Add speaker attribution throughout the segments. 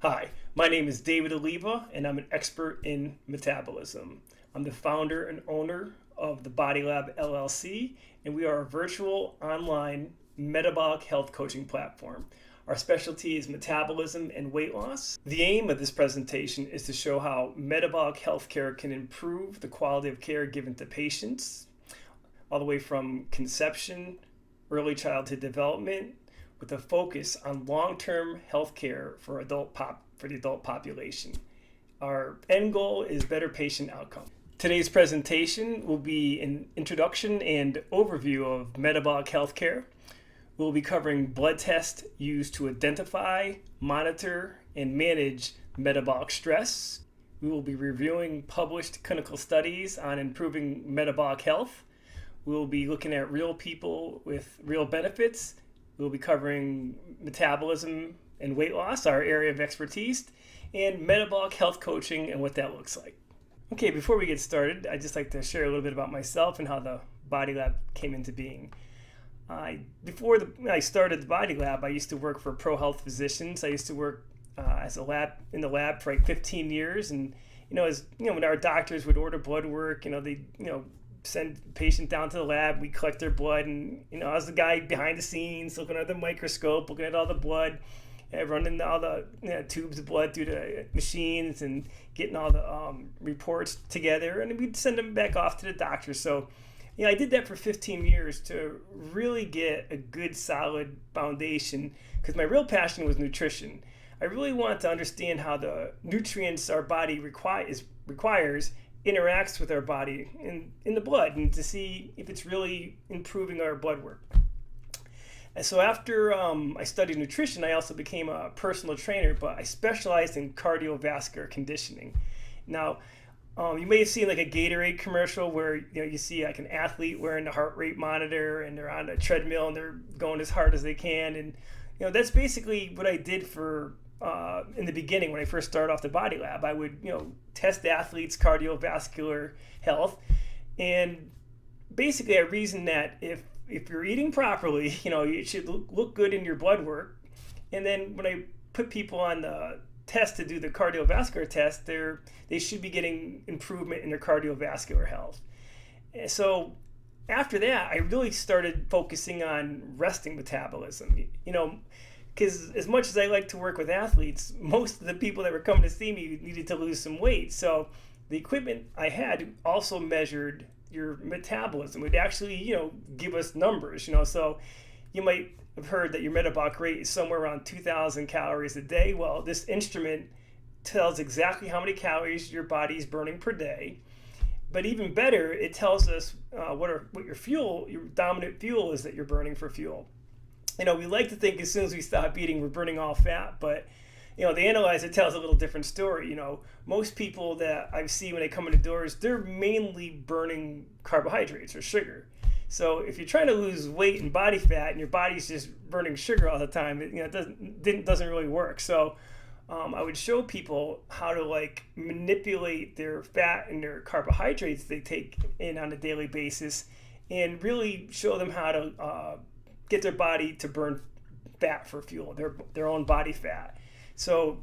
Speaker 1: Hi, my name is David Oliva, and I'm an expert in metabolism. I'm the founder and owner of the Body Lab LLC, and we are a virtual online metabolic health coaching platform. Our specialty is metabolism and weight loss. The aim of this presentation is to show how metabolic health care can improve the quality of care given to patients, all the way from conception, early childhood development, with a focus on long-term health care for the adult population. Our end goal is better patient outcome. Today's presentation will be an introduction and overview of metabolic health care. We'll be covering blood tests used to identify, monitor, and manage metabolic stress. We will be reviewing published clinical studies on improving metabolic health. We'll be looking at real people with real benefits. We'll be covering metabolism and weight loss, our area of expertise, and metabolic health coaching and what that looks like. Okay, before we get started, I'd just like to share a little bit about myself and how the Body Lab came into being. Before I started the Body Lab, I used to work for Pro Health Physicians. I used to work in the lab for like 15 years, and when our doctors would order blood work, they send the patient down to the lab, we collect their blood, and I was the guy behind the scenes looking at the microscope, looking at all the blood, running all the tubes of blood through the machines and getting all the reports together, and we'd send them back off to the doctor. So I did that for 15 years to really get a good solid foundation, because my real passion was nutrition. I really wanted to understand how the nutrients our body requires interacts with our body in the blood, and to see if it's really improving our blood work. And so after I studied nutrition, I also became a personal trainer, but I specialized in cardiovascular conditioning. Now, you may have seen like a Gatorade commercial where you see like an athlete wearing a heart rate monitor and they're on a treadmill and they're going as hard as they can, and that's basically what I did for in the beginning. When I first started off the Body Lab, I would test athletes' cardiovascular health, and basically I reasoned that if you're eating properly, you should look good in your blood work. And then when I put people on the test to do the cardiovascular test, they should be getting improvement in their cardiovascular health. And so after that, I really started focusing on resting metabolism. Because as much as I like to work with athletes, most of the people that were coming to see me needed to lose some weight. So the equipment I had also measured your metabolism. It would actually, give us numbers, So you might have heard that your metabolic rate is somewhere around 2,000 calories a day. Well, this instrument tells exactly how many calories your body is burning per day. But even better, it tells us what your dominant fuel is that you're burning for fuel. We like to think as soon as we stop eating, we're burning all fat, but the analyzer tells a little different story. Most people that I see when they come in the doors, they're mainly burning carbohydrates or sugar. So if you're trying to lose weight and body fat and your body's just burning sugar all the time, it doesn't really work. So I would show people how to manipulate their fat and their carbohydrates they take in on a daily basis, and really show them how to get their body to burn fat for fuel, their own body fat. So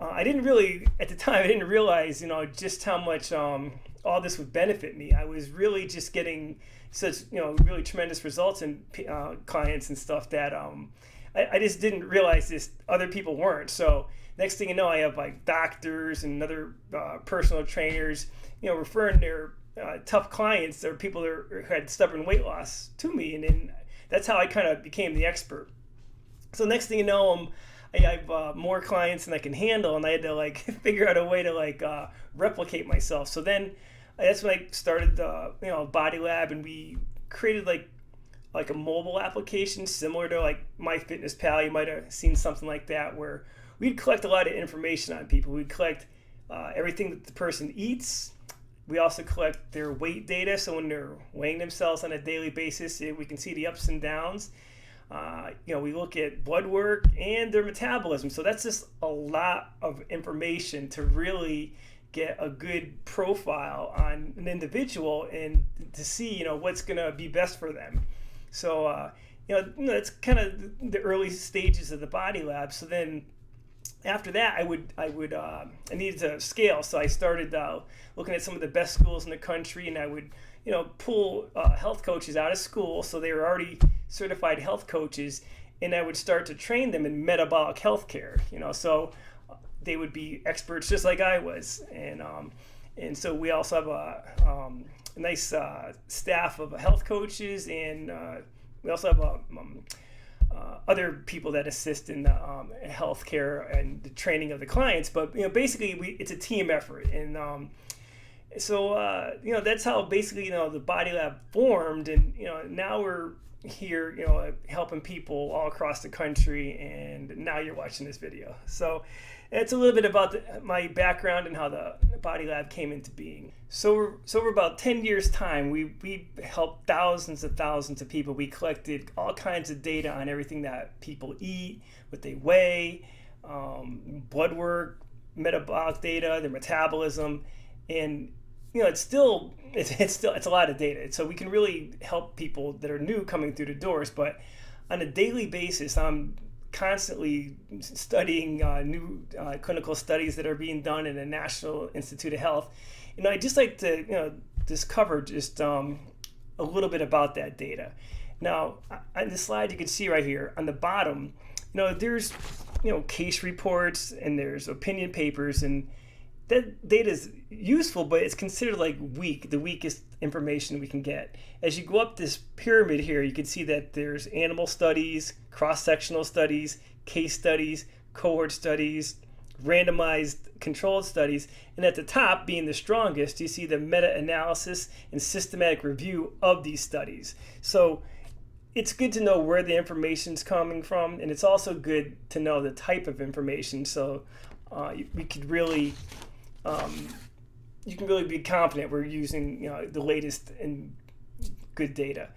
Speaker 1: at the time, I didn't realize, just how much all this would benefit me. I was really just getting such, really tremendous results in clients and stuff that I just didn't realize this. Other people weren't. So next thing you know, I have doctors and other personal trainers, referring their tough clients or people who had stubborn weight loss to me, and then that's how I kind of became the expert. So next thing you know, I have more clients than I can handle, and I had to figure out a way to replicate myself. So then that's when I started the Body Lab, and we created like a mobile application similar to MyFitnessPal. You might have seen something like that, where we'd collect a lot of information on people. We'd collect everything that the person eats. We also collect their weight data, so when they're weighing themselves on a daily basis, we can see the ups and downs. We look at blood work and their metabolism. So that's just a lot of information to really get a good profile on an individual and to see, what's going to be best for them. So, that's kind of the early stages of the Body Lab. So then after that, I needed to scale, so I started looking at some of the best schools in the country, and I would, pull health coaches out of school, so they were already certified health coaches, and I would start to train them in metabolic healthcare. So they would be experts just like I was, and so we also have a nice staff of health coaches, and we also have other people that assist in healthcare and the training of the clients. But basically, it's a team effort, and so that's how basically the Body Lab formed, and now we're here helping people all across the country, and now you're watching this video. So it's a little bit about my background and how the Body Lab came into being. So over about 10 years time, we helped thousands of people. We collected all kinds of data on everything that people eat, what they weigh, blood work, metabolic data, their metabolism, and it's a lot of data. So we can really help people that are new coming through the doors. But on a daily basis, I'm constantly studying new clinical studies that are being done in the National Institute of Health. I'd just like to discover just a little bit about that data. Now, on the slide you can see right here on the bottom, there's case reports and there's opinion papers, and that data is useful, but it's considered like the weakest information we can get. As you go up this pyramid here, you can see that there's animal studies, cross-sectional studies, case studies, cohort studies, randomized controlled studies, and at the top, being the strongest, you see the meta-analysis and systematic review of these studies. So it's good to know where the information's coming from, and it's also good to know the type of information, so we could really you can really be confident we're using the latest and good data.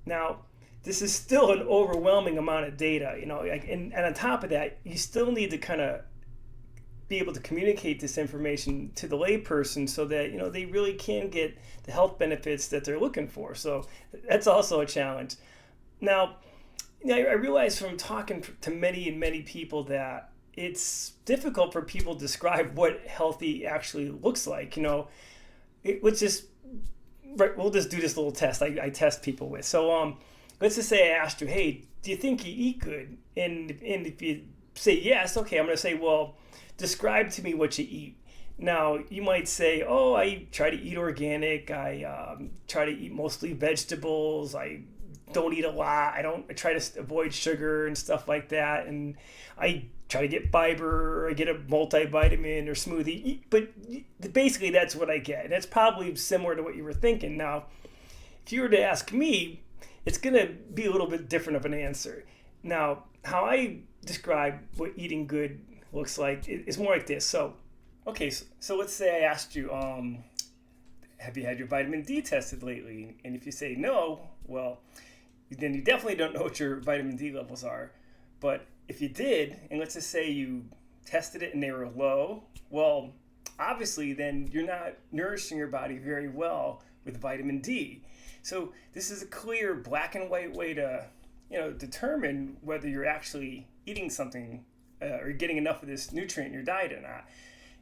Speaker 1: Now, this is still an overwhelming amount of data, and on top of that, you still need to kind of be able to communicate this information to the layperson so that they really can get the health benefits that they're looking for. So that's also a challenge. Now, I realize from talking to many people that it's difficult for people to describe what healthy actually looks like. We'll just do this little test I test people with. So let's just say I asked you, hey, do you think you eat good? And if you say yes, okay, I'm going to say, well, describe to me what you eat. Now, you might say, oh, I try to eat organic. I try to eat mostly vegetables. I don't eat a lot. I try to avoid sugar and stuff like that. And I try to get fiber, or I get a multivitamin or smoothie. But basically, that's what I get. And that's probably similar to what you were thinking. Now, if you were to ask me, it's going to be a little bit different of an answer. Now, how I describe what eating good looks like is more like this. So let's say I asked you, have you had your vitamin D tested lately? And if you say no, well, then you definitely don't know what your vitamin D levels are. But if you did, and let's just say you tested it and they were low, well, obviously then you're not nourishing your body very well with vitamin D. So this is a clear black and white way to determine whether you're actually eating something or getting enough of this nutrient in your diet or not.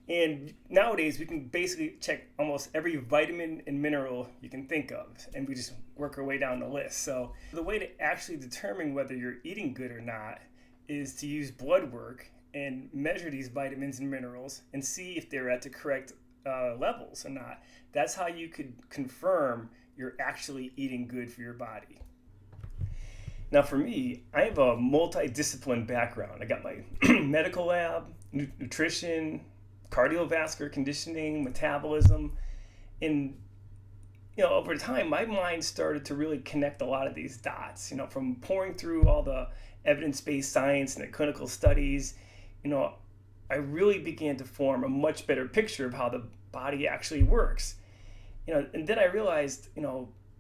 Speaker 1: And nowadays we can basically check almost every vitamin and mineral you can think of, and we just work our way down the list. So the way to actually determine whether you're eating good or not is to use blood work and measure these vitamins and minerals and see if they're at the correct levels or not. That's how you could confirm you're actually eating good for your body. Now for me, I have a multidisciplined background. I got my medical lab, nutrition, cardiovascular conditioning, metabolism, and over time my mind started to really connect a lot of these dots. From pouring through all the evidence-based science and the clinical studies, I really began to form a much better picture of how the body actually works. And then I realized,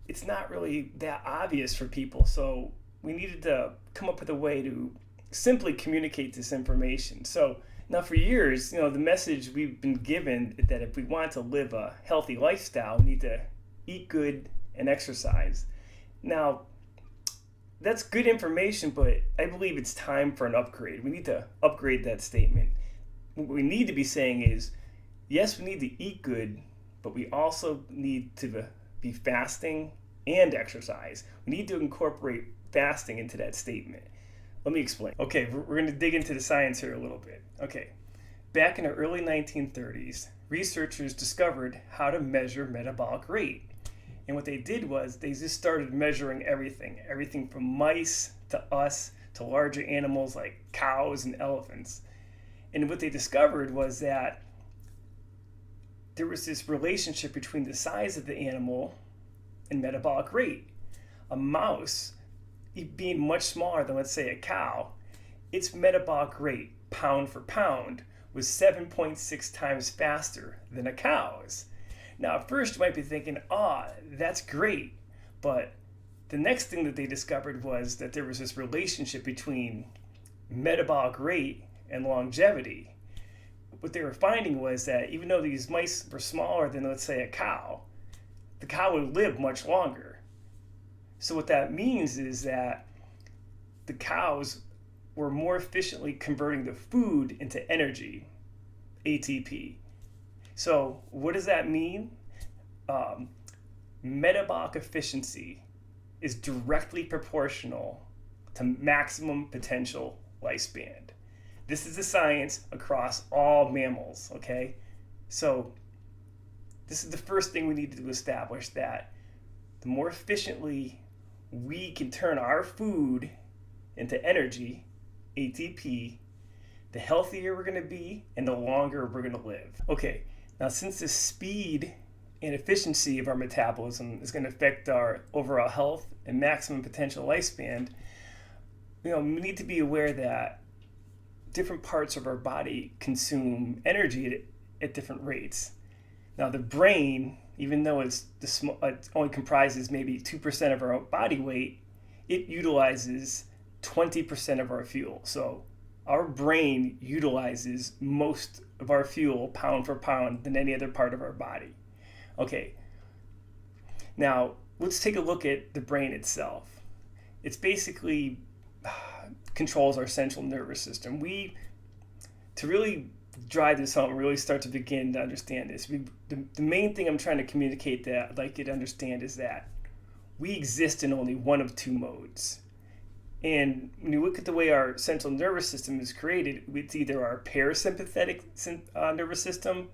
Speaker 1: it's not really that obvious for people. So we needed to come up with a way to simply communicate this information. So now for years, the message we've been given is that if we want to live a healthy lifestyle, we need to eat good and exercise. Now, that's good information, but I believe it's time for an upgrade. We need to upgrade that statement. What we need to be saying is, yes, we need to eat good, but we also need to be fasting and exercise. We need to incorporate fasting into that statement. Let me explain. Okay, we're going to dig into the science here a little bit. Okay, back in the early 1930s, researchers discovered how to measure metabolic rate. And what they did was they just started measuring everything from mice to us to larger animals like cows and elephants. And what they discovered was that there was this relationship between the size of the animal and metabolic rate. A mouse, being much smaller than, let's say, a cow, its metabolic rate, pound for pound, was 7.6 times faster than a cow's. Now, at first you might be thinking, that's great. But the next thing that they discovered was that there was this relationship between metabolic rate and longevity. What they were finding was that even though these mice were smaller than, let's say, a cow, the cow would live much longer. So what that means is that the cows were more efficiently converting the food into energy, ATP. So what does that mean? Metabolic efficiency is directly proportional to maximum potential lifespan. This is the science across all mammals, okay? So this is the first thing we need to establish, that the more efficiently we can turn our food into energy, ATP, the healthier we're going to be and the longer we're going to live. Okay, now since the speed and efficiency of our metabolism is going to affect our overall health and maximum potential lifespan, we need to be aware that different parts of our body consume energy at different rates. Now the brain, even though it only comprises maybe 2% of our body weight, it utilizes 20% of our fuel. So our brain utilizes most of our fuel pound for pound than any other part of our body. Okay, now let's take a look at the brain itself. It's basically controls our central nervous system. To really drive this home, really start to begin to understand this, the main thing I'm trying to communicate that I'd like you to understand is that we exist in only one of two modes. And when you look at the way our central nervous system is created, it's either our parasympathetic nervous system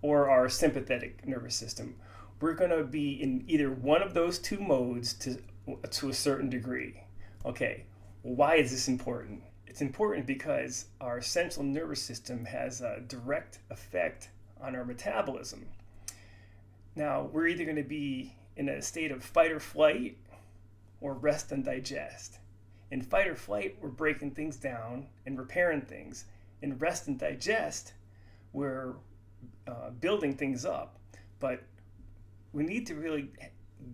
Speaker 1: or our sympathetic nervous system. We're going to be in either one of those two modes to a certain degree. Okay, well, why is this important? It's important because our central nervous system has a direct effect on our metabolism. Now, we're either going to be in a state of fight or flight or rest and digest. In fight or flight, we're breaking things down and repairing things. In rest and digest, we're building things up. But we need to really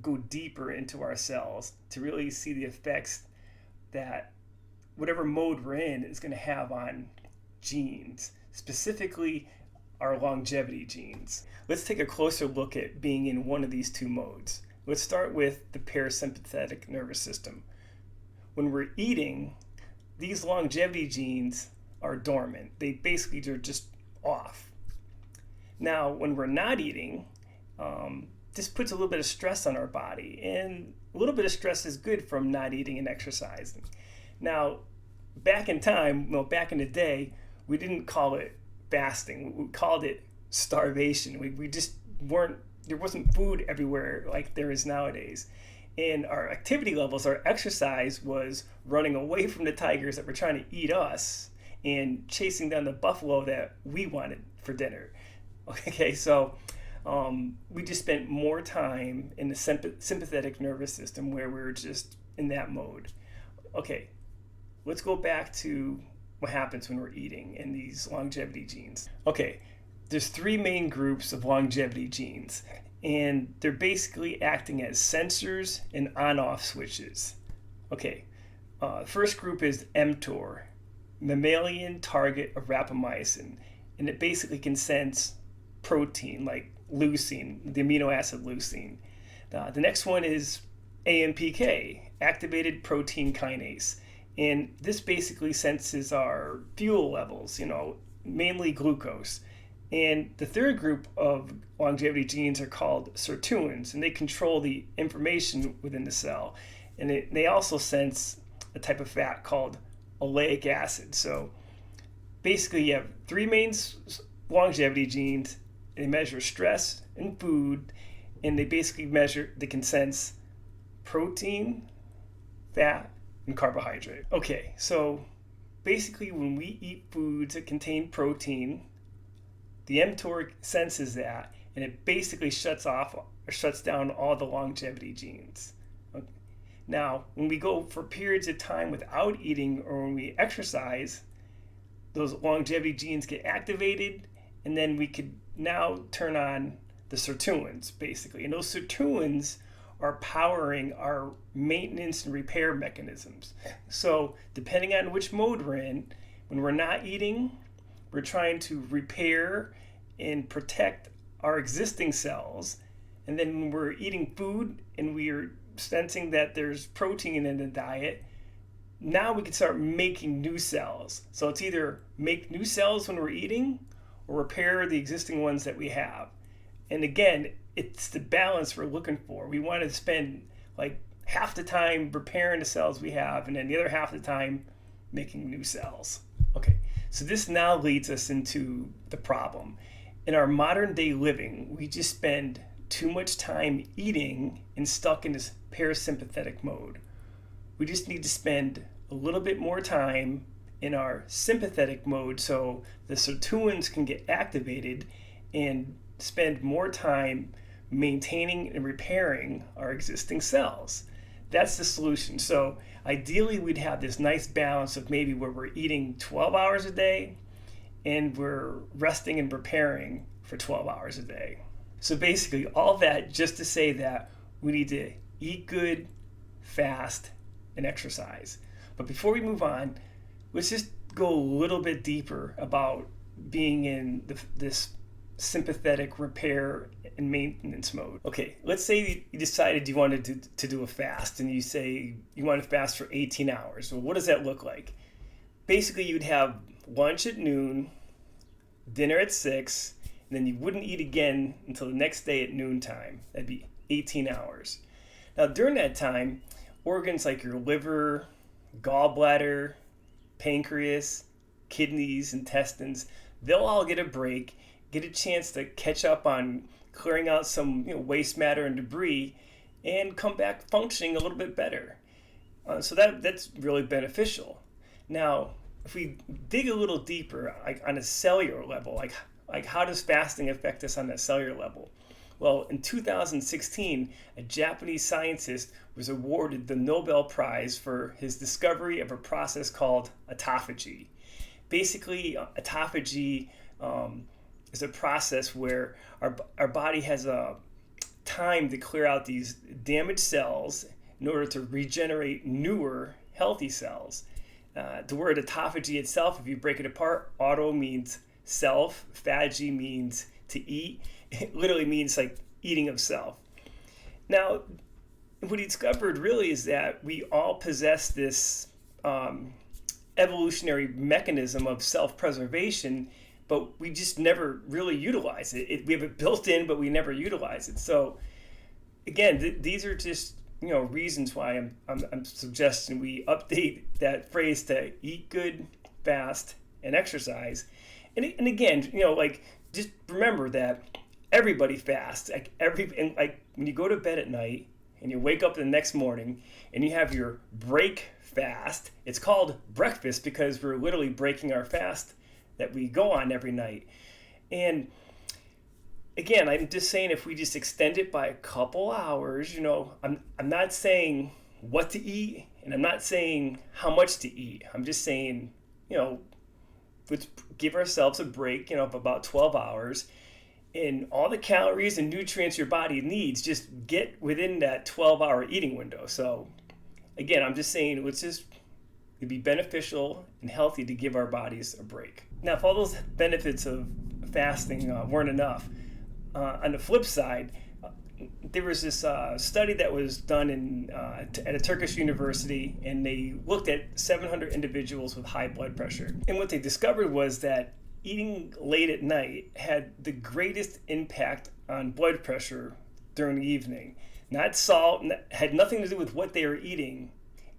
Speaker 1: go deeper into our cells to really see the effects that whatever mode we're in is going to have on genes, specifically our longevity genes. Let's take a closer look at being in one of these two modes. Let's start with the parasympathetic nervous system. When we're eating, these longevity genes are dormant. They basically are just off. Now, when we're not eating, this puts a little bit of stress on our body, and a little bit of stress is good from not eating and exercising. Now, back in time, back in the day, we didn't call it fasting. We called it starvation. We just there wasn't food everywhere like there is nowadays. And our activity levels, our exercise was running away from the tigers that were trying to eat us and chasing down the buffalo that we wanted for dinner. Okay, so we just spent more time in the sympathetic nervous system where we were just in that mode. Okay, let's go back to what happens when we're eating and these longevity genes. Okay, there's three main groups of longevity genes, and they're basically acting as sensors and on-off switches. Okay, first group is mTOR, mammalian target of rapamycin, and it basically can sense protein like leucine, the amino acid leucine. The next one is AMPK, activated protein kinase. And this basically senses our fuel levels, mainly glucose. And the third group of longevity genes are called sirtuins, and they control the information within the cell. And they also sense a type of fat called oleic acid. So basically, you have three main longevity genes. They measure stress and food, and they can sense protein, fat, and carbohydrate. Okay, so basically when we eat foods that contain protein, the mTOR senses that, and it basically shuts down all the longevity genes. Okay. Now, when we go for periods of time without eating or when we exercise, those longevity genes get activated, and then we could now turn on the sirtuins, basically. And those sirtuins are powering our maintenance and repair mechanisms. So depending on which mode we're in, when we're not eating, we're trying to repair and protect our existing cells. And then when we're eating food and we are sensing that there's protein in the diet, now we can start making new cells. So it's either make new cells when we're eating or repair the existing ones that we have. And again, it's the balance we're looking for. We want to spend like half the time repairing the cells we have and then the other half of the time making new cells. Okay, so this now leads us into the problem. In our modern day living, we just spend too much time eating and stuck in this parasympathetic mode. We just need to spend a little bit more time in our sympathetic mode so the sirtuins can get activated and spend more time maintaining and repairing our existing cells. That's the solution. So ideally we'd have this nice balance of maybe where we're eating 12 hours a day and we're resting and preparing for 12 hours a day. So basically all that just to say that we need to eat good, fast, and exercise. But before we move on, let's just go a little bit deeper about being in this sympathetic repair and maintenance mode. Okay, let's say you decided you wanted to do a fast and you say you want to fast for 18 hours. Well, what does that look like? Basically, you'd have lunch at noon, dinner at 6, and then you wouldn't eat again until the next day at noontime. That'd be 18 hours. Now, during that time, organs like your liver, gallbladder, pancreas, kidneys, intestines, they'll all get a break, get a chance to catch up on clearing out some waste matter and debris, and come back functioning a little bit better. So that's really beneficial. Now, if we dig a little deeper, like on a cellular level, like how does fasting affect us on that cellular level? Well, in 2016, a Japanese scientist was awarded the Nobel Prize for his discovery of a process called autophagy. Basically, autophagy is a process where our body has a time to clear out these damaged cells in order to regenerate newer, healthy cells. The word autophagy itself, if you break it apart, auto means self, phagy means to eat. It literally means like eating of self. Now, what he discovered really is that we all possess this evolutionary mechanism of self-preservation, but we just never really utilize it. We have it built in, but we never utilize it. So again, these are just reasons why I'm suggesting we update that phrase to eat good, fast, and exercise. And again, just remember that everybody fasts. Like when you go to bed at night and you wake up the next morning and you have your break fast, it's called breakfast because we're literally breaking our fast that we go on every night. And again, I'm just saying if we just extend it by a couple hours, I'm not saying what to eat and I'm not saying how much to eat. I'm just saying, let's give ourselves a break, of about 12 hours. And all the calories and nutrients your body needs just get within that 12-hour eating window. So again, I'm just saying it'd be beneficial and healthy to give our bodies a break. Now, if all those benefits of fasting weren't enough, on the flip side, there was this study that was done at a Turkish university, and they looked at 700 individuals with high blood pressure. And what they discovered was that eating late at night had the greatest impact on blood pressure during the evening. Not salt, had nothing to do with what they were eating.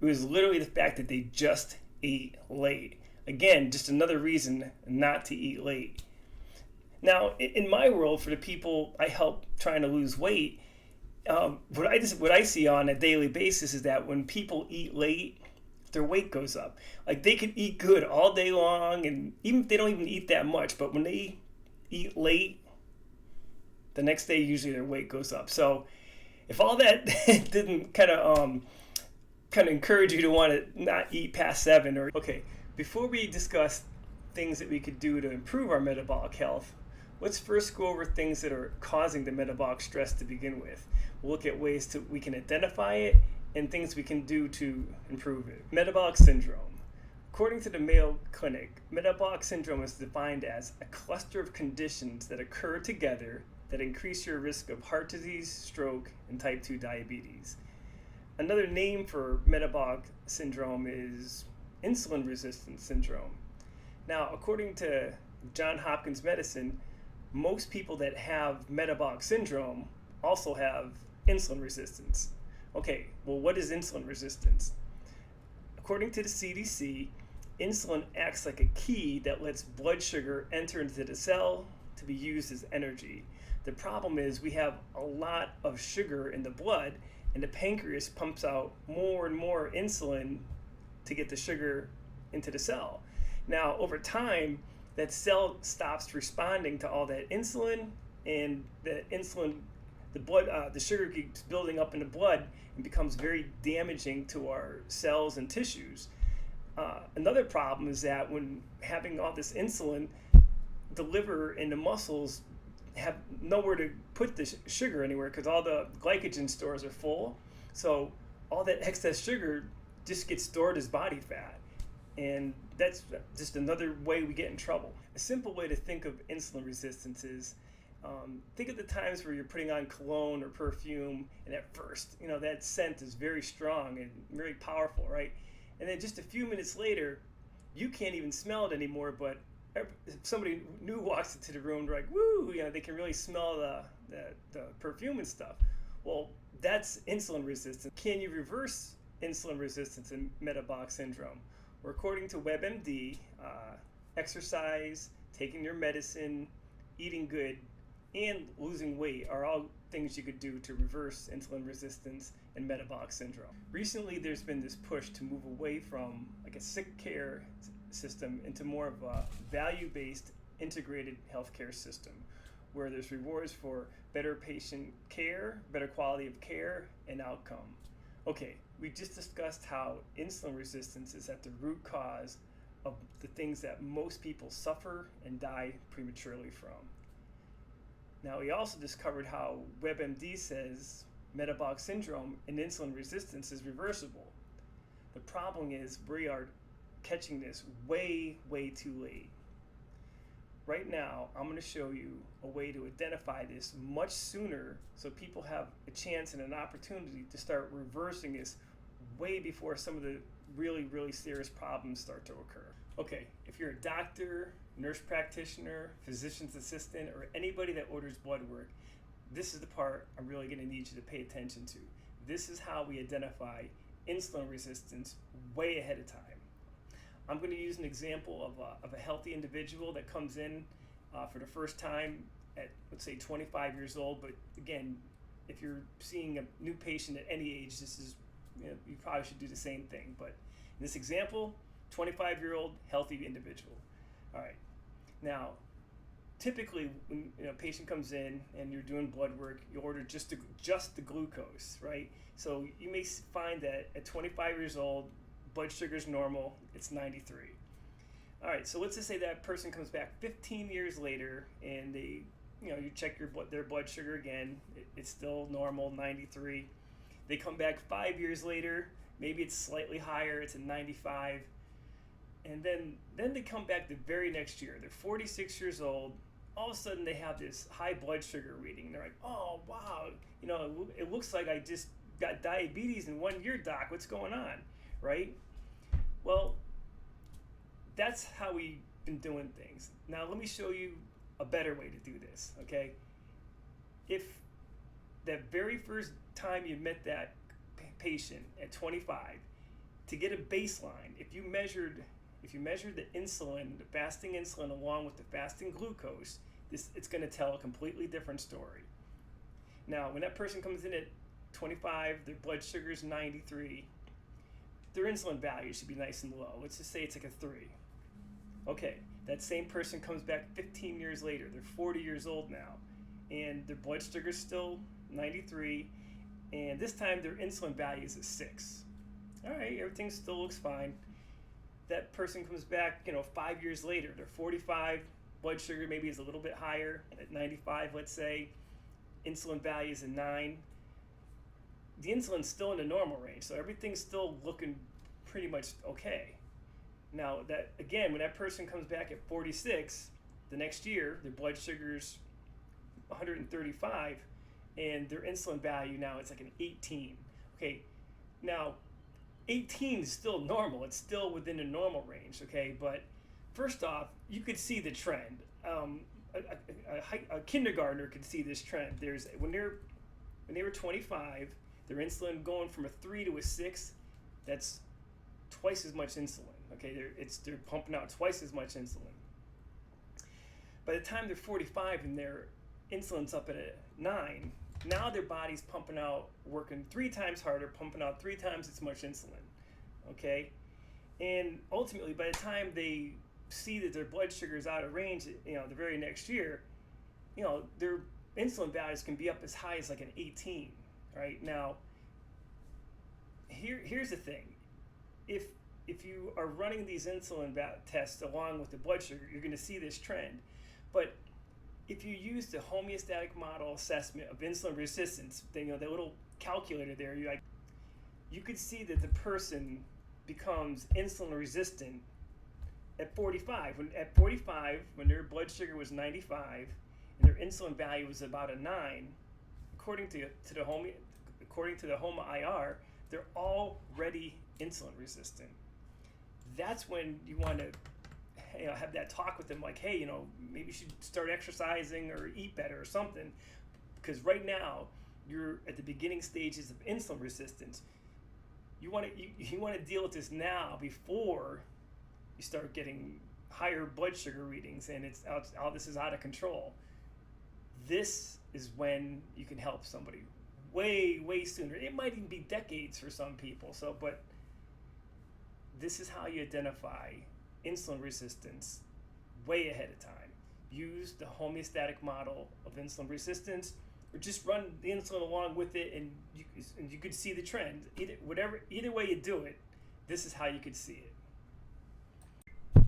Speaker 1: It was literally the fact that they just ate late. Again, just another reason not to eat late. Now, in my world, for the people I help trying to lose weight, what I see on a daily basis is that when people eat late, their weight goes up. Like, they could eat good all day long, and even if they don't even eat that much, but when they eat late, the next day usually their weight goes up. So if all that didn't kind of encourage you to want to not eat past 7, or okay, before we discuss things that we could do to improve our metabolic health, let's first go over things that are causing the metabolic stress to begin with. We'll look at ways we can identify it and things we can do to improve it. Metabolic syndrome. According to the Mayo Clinic, metabolic syndrome is defined as a cluster of conditions that occur together that increase your risk of heart disease, stroke, and type 2 diabetes. Another name for metabolic syndrome is insulin resistance syndrome. Now, according to Johns Hopkins Medicine, most people that have metabolic syndrome also have insulin resistance. Okay, well, what is insulin resistance? According to the CDC, insulin acts like a key that lets blood sugar enter into the cell to be used as energy. The problem is we have a lot of sugar in the blood, and the pancreas pumps out more and more insulin to get the sugar into the cell. Now, over time, that cell stops responding to all that insulin, and the sugar keeps building up in the blood and becomes very damaging to our cells and tissues. Another problem is that when having all this insulin, the liver and the muscles have nowhere to put the sugar anywhere because all the glycogen stores are full. So all that excess sugar just gets stored as body fat. And that's just another way we get in trouble. A simple way to think of insulin resistance is think of the times where you're putting on cologne or perfume, and at first, that scent is very strong and very powerful, right? And then just a few minutes later, you can't even smell it anymore, but if somebody new walks into the room, they're like, woo, they can really smell the perfume and stuff. Well, that's insulin resistance. Can you reverse insulin resistance and metabolic syndrome? Well, according to WebMD, exercise, taking your medicine, eating good, and losing weight are all things you could do to reverse insulin resistance and metabolic syndrome. Recently, there's been this push to move away from like a sick care system into more of a value-based integrated healthcare system where there's rewards for better patient care, better quality of care, and outcome. Okay, we just discussed how insulin resistance is at the root cause of the things that most people suffer and die prematurely from. Now, we also discovered how WebMD says metabolic syndrome and insulin resistance is reversible. The problem is we are catching this way, way too late. Right now, I'm going to show you a way to identify this much sooner so people have a chance and an opportunity to start reversing this way before some of the really, really serious problems start to occur. Okay, if you're a doctor, nurse practitioner, physician's assistant, or anybody that orders blood work, this is the part I'm really going to need you to pay attention to. This is how we identify insulin resistance way ahead of time. I'm going to use an example of a healthy individual that comes in for the first time at, let's say, 25 years old. But again, if you're seeing a new patient at any age, this is, you probably should do the same thing. But in this example, 25-year-old healthy individual. All right. Now, typically, when a patient comes in and you're doing blood work, you order just the glucose, right? So you may find that at 25 years old, blood sugar is normal, it's 93. All right, so let's just say that person comes back 15 years later and they, you check their blood sugar again, it's still normal, 93. They come back 5 years later, maybe it's slightly higher, it's at 95. And then they come back the very next year. They're 46 years old. all of a sudden they have this high blood sugar reading. They're like, oh, wow, it looks like I just got diabetes in 1 year, doc. What's going on, right? Well, that's how we've been doing things. Now, let me show you a better way to do this, okay? If that very first time you met that patient at 25, to get a baseline, if you measured the insulin, the fasting insulin along with the fasting glucose, it's going to tell a completely different story. Now, when that person comes in at 25, their blood sugar is 93, their insulin value should be nice and low. Let's just say it's like a 3. Okay, that same person comes back 15 years later. They're 40 years old now, and their blood sugar is still 93, and this time their insulin value is a 6. All right, everything still looks fine. That person comes back, 5 years later. They're 45, blood sugar maybe is a little bit higher at 95, let's say. Insulin value is a 9. The insulin's still in the normal range, so everything's still looking pretty much okay. Now, that again, when that person comes back at 46, the next year, their blood sugar's 135, and their insulin value now it's like an 18. Okay, now 18 is still normal. It's still within the normal range, okay? But first off, you could see the trend. A kindergartner could see this trend. There's when they were 25, their insulin going from a 3 to a 6. That's twice as much insulin. Okay, they're pumping out twice as much insulin. By the time they're 45 and their insulin's up at a 9, now their body's pumping out, working 3 times harder, pumping out 3 times as much insulin. Okay, and ultimately, by the time they see that their blood sugar is out of range, the very next year, their insulin values can be up as high as like an 18. Right now, here's the thing: if you are running these insulin tests along with the blood sugar, you're going to see this trend. But if you use the homeostatic model assessment of insulin resistance, then that little calculator there, you could see that the person becomes insulin resistant at 45. When their blood sugar was 95 and their insulin value was about a 9, according to the HOMA IR, they're already insulin resistant. That's when you want to have that talk with them, like, hey, maybe you should start exercising or eat better or something, because right now you're at the beginning stages of insulin resistance. You want to deal with this now before you start getting higher blood sugar readings and all this is out of control. This is when you can help somebody way sooner. It might even be decades for some people. But this is how you identify insulin resistance way ahead of time. Use the homeostatic model of insulin resistance, or just run the insulin along with it, and you could see the trend. Either way you do it, this is how you could see it.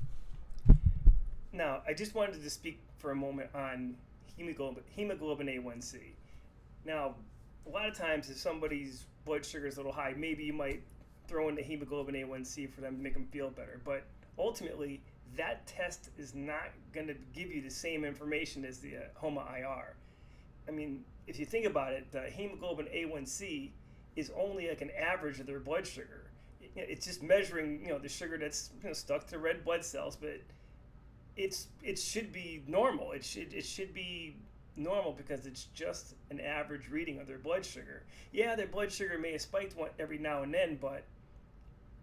Speaker 1: Now, I just wanted to speak for a moment on hemoglobin A1c. Now, a lot of times if somebody's blood sugar is a little high, maybe you might throw in the hemoglobin A1c for them to make them feel better. But ultimately, that test is not going to give you the same information as the HOMA IR. I mean, if you think about it, the hemoglobin A1c is only like an average of their blood sugar. It's just measuring, the sugar that's stuck to red blood cells, but it should be normal. It should be normal because it's just an average reading of their blood sugar. Yeah, their blood sugar may have spiked every now and then, but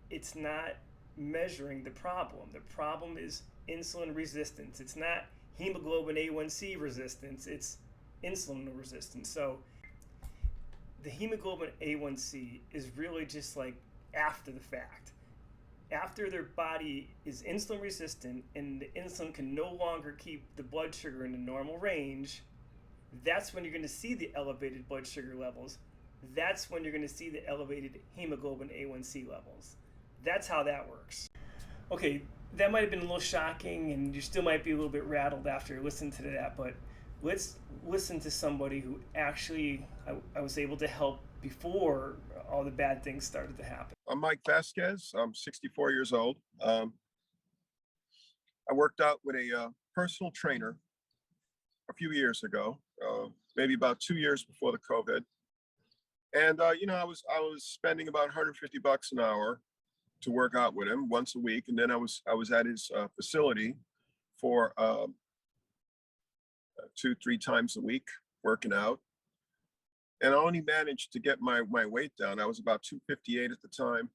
Speaker 1: it's not measuring the problem. The problem is insulin resistance. It's not hemoglobin A1c resistance, it's insulin resistance. So the hemoglobin A1c is really just like after the fact. After their body is insulin resistant and the insulin can no longer keep the blood sugar in the normal range, that's when you're going to see the elevated blood sugar levels. That's when you're going to see the elevated hemoglobin A1c levels. That's how that works. Okay, that might have been a little shocking, and you still might be a little bit rattled after listening to that, but let's listen to somebody who actually I was able to help before all the bad things started to happen.
Speaker 2: I'm Mike Vasquez. I'm 64 years old. I worked out with a personal trainer a few years ago, maybe about 2 years before the COVID. And I was spending about $150 an hour to work out with him once a week, and then I was at his facility for 2-3 times a week working out, and I only managed to get my weight down. I was about 258 at the time,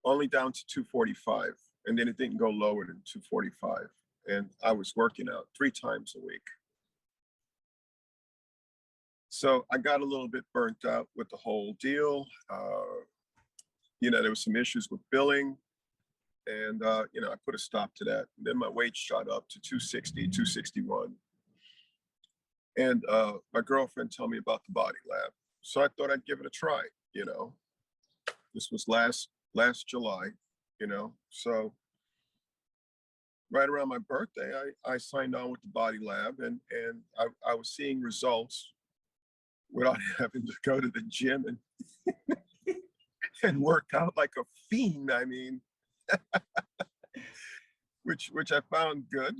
Speaker 2: only down to 245, and then it didn't go lower than 245. And I was working out 3 times a week. So I got a little bit burnt out with the whole deal. There was some issues with billing, and I put a stop to that. And then my weight shot up to 260, 261. And my girlfriend told me about the Body Lab. So I thought I'd give it a try, This was last July, So right around my birthday, I signed on with the Body Lab, and I was seeing results without having to go to the gym and work out like a fiend. I mean, which I found good.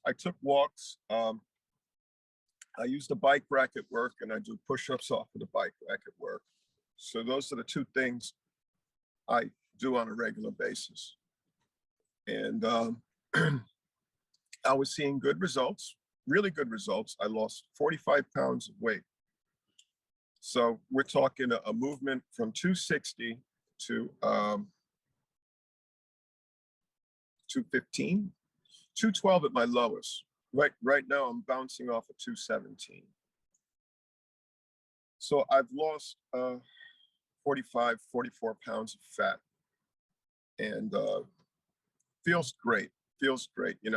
Speaker 2: I took walks. I use the bike rack at work, and I do push-ups off of the bike rack at work. So those are the 2 things I do on a regular basis. And I was seeing good results, really good results. I lost 45 pounds of weight. So we're talking a movement from 260 to 215, 212 at my lowest. Right now I'm bouncing off of 217. So I've lost 45, 44 pounds of fat, and feels great.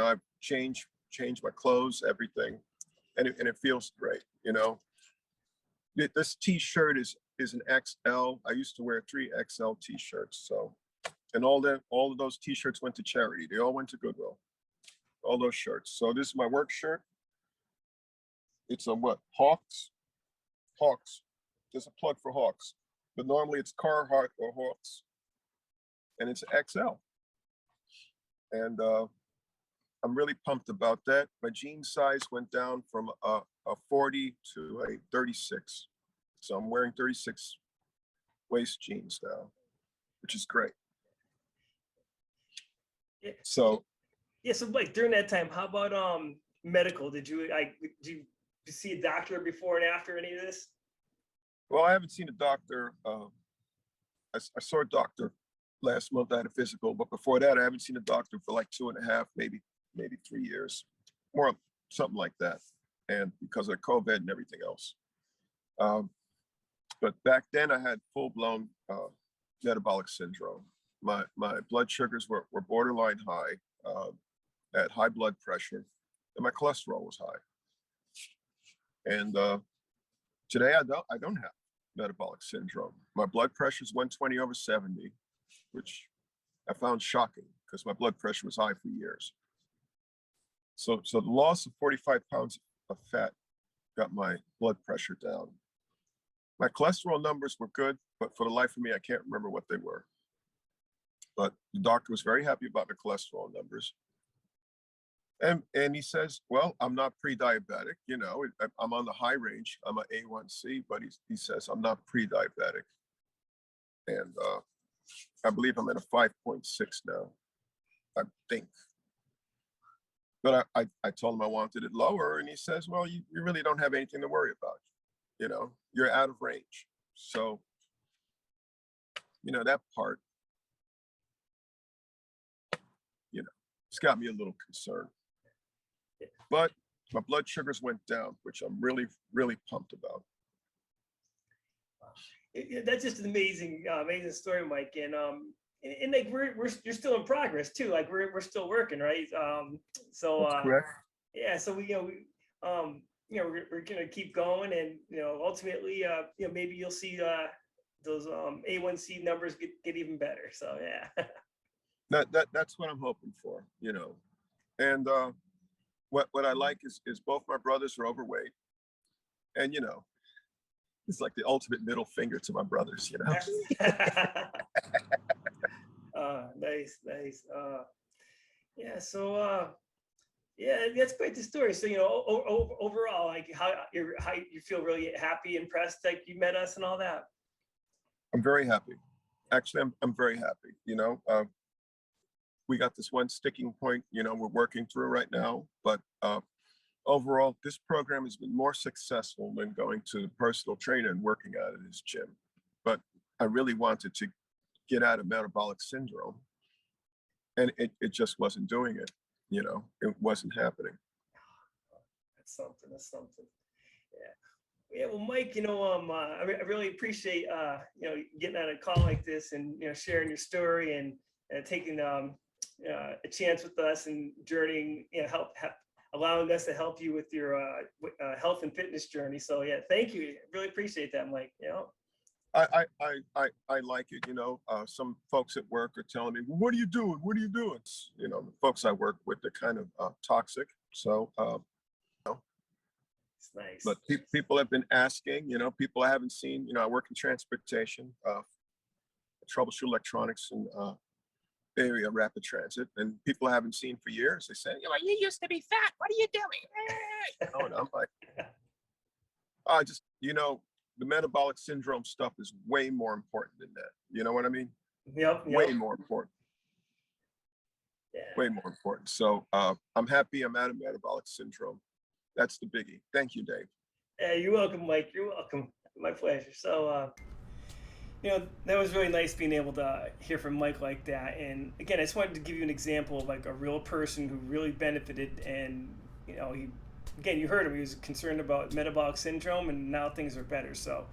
Speaker 2: I've changed my clothes, everything, and it feels great. This T-shirt is an XL. I used to wear 3XL T-shirts. So, and all of those T-shirts went to charity. They all went to Goodwill. All those shirts. So this is my work shirt. It's a what? Hawks. There's a plug for Hawks, but normally it's Carhartt or Hawks, and it's XL. And I'm really pumped about that. My jean size went down from a 40 to a 36. So I'm wearing 36 waist jeans now, which is great.
Speaker 1: Yeah.
Speaker 2: So
Speaker 1: like during that time, how about medical? Did you see a doctor before and after any of this?
Speaker 2: Well, I haven't seen a doctor. I saw a doctor last month. I had a physical, but before that, I haven't seen a doctor for like 2.5, maybe 3 years, more something like that. And because of COVID and everything else. But back then I had full-blown metabolic syndrome. My blood sugars were borderline high, I had high blood pressure, and my cholesterol was high. And today I don't have metabolic syndrome. My blood pressure is 120/70, which I found shocking because my blood pressure was high for years. So the loss of 45 pounds of fat got my blood pressure down. My cholesterol numbers were good, but for the life of me, I can't remember what they were. But the doctor was very happy about my cholesterol numbers. And he says, well, I'm not pre-diabetic, I'm on the high range. I'm an A1c, but he says I'm not pre-diabetic. And I believe I'm at a 5.6 now, I think. But I told him I wanted it lower, and he says, well, you really don't have anything to worry about. You're out of range. So, that part, it's got me a little concerned. But my blood sugars went down, which I'm really, really pumped about.
Speaker 1: That's just an amazing story, Mike. And like you're still in progress too. Like we're still working, right?
Speaker 2: That's correct.
Speaker 1: Yeah. So we're gonna keep going, and ultimately, maybe you'll see those A1c numbers get even better. So yeah.
Speaker 2: That's what I'm hoping for, And what I like is both my brothers are overweight, and it's like the ultimate middle finger to my brothers,
Speaker 1: Nice. Yeah. So Yeah, that's quite the story. So, overall, like how you feel really happy, impressed that you met us and all that.
Speaker 2: I'm very happy. Actually, I'm very happy. We got this one sticking point, we're working through right now, but overall, this program has been more successful than going to the personal trainer and working out at his gym. But I really wanted to get out of metabolic syndrome, and it just wasn't doing it. It wasn't happening.
Speaker 1: That's something. That's something. Yeah. Yeah. Well, Mike, I really appreciate getting on a call like this and sharing your story and taking a chance with us and journeying, allowing us to help you with your health and fitness journey. So yeah, thank you. Really appreciate that, Mike.
Speaker 2: I like it. Some folks at work are telling me, well, "What are you doing? What are you doing?" The folks I work with, they're kind of toxic. So,
Speaker 1: It's nice.
Speaker 2: but people have been asking. People I haven't seen. I work in transportation, troubleshoot electronics and area rapid transit, and people I haven't seen for years. They say, "You used to be fat. What are you doing?" And I'm like, I just, the metabolic syndrome stuff is way more important than that. You know what I mean?
Speaker 1: Yep.
Speaker 2: Way more important.
Speaker 1: Yeah.
Speaker 2: Way more important. So I'm happy I'm out of metabolic syndrome. That's the biggie. Thank you, Dave.
Speaker 1: Yeah, you're welcome, Mike. You're welcome. My pleasure. So, that was really nice being able to hear from Mike like that. And again, I just wanted to give you an example of like a real person who really benefited. And, you heard him, he was concerned about metabolic syndrome and now things are better. So,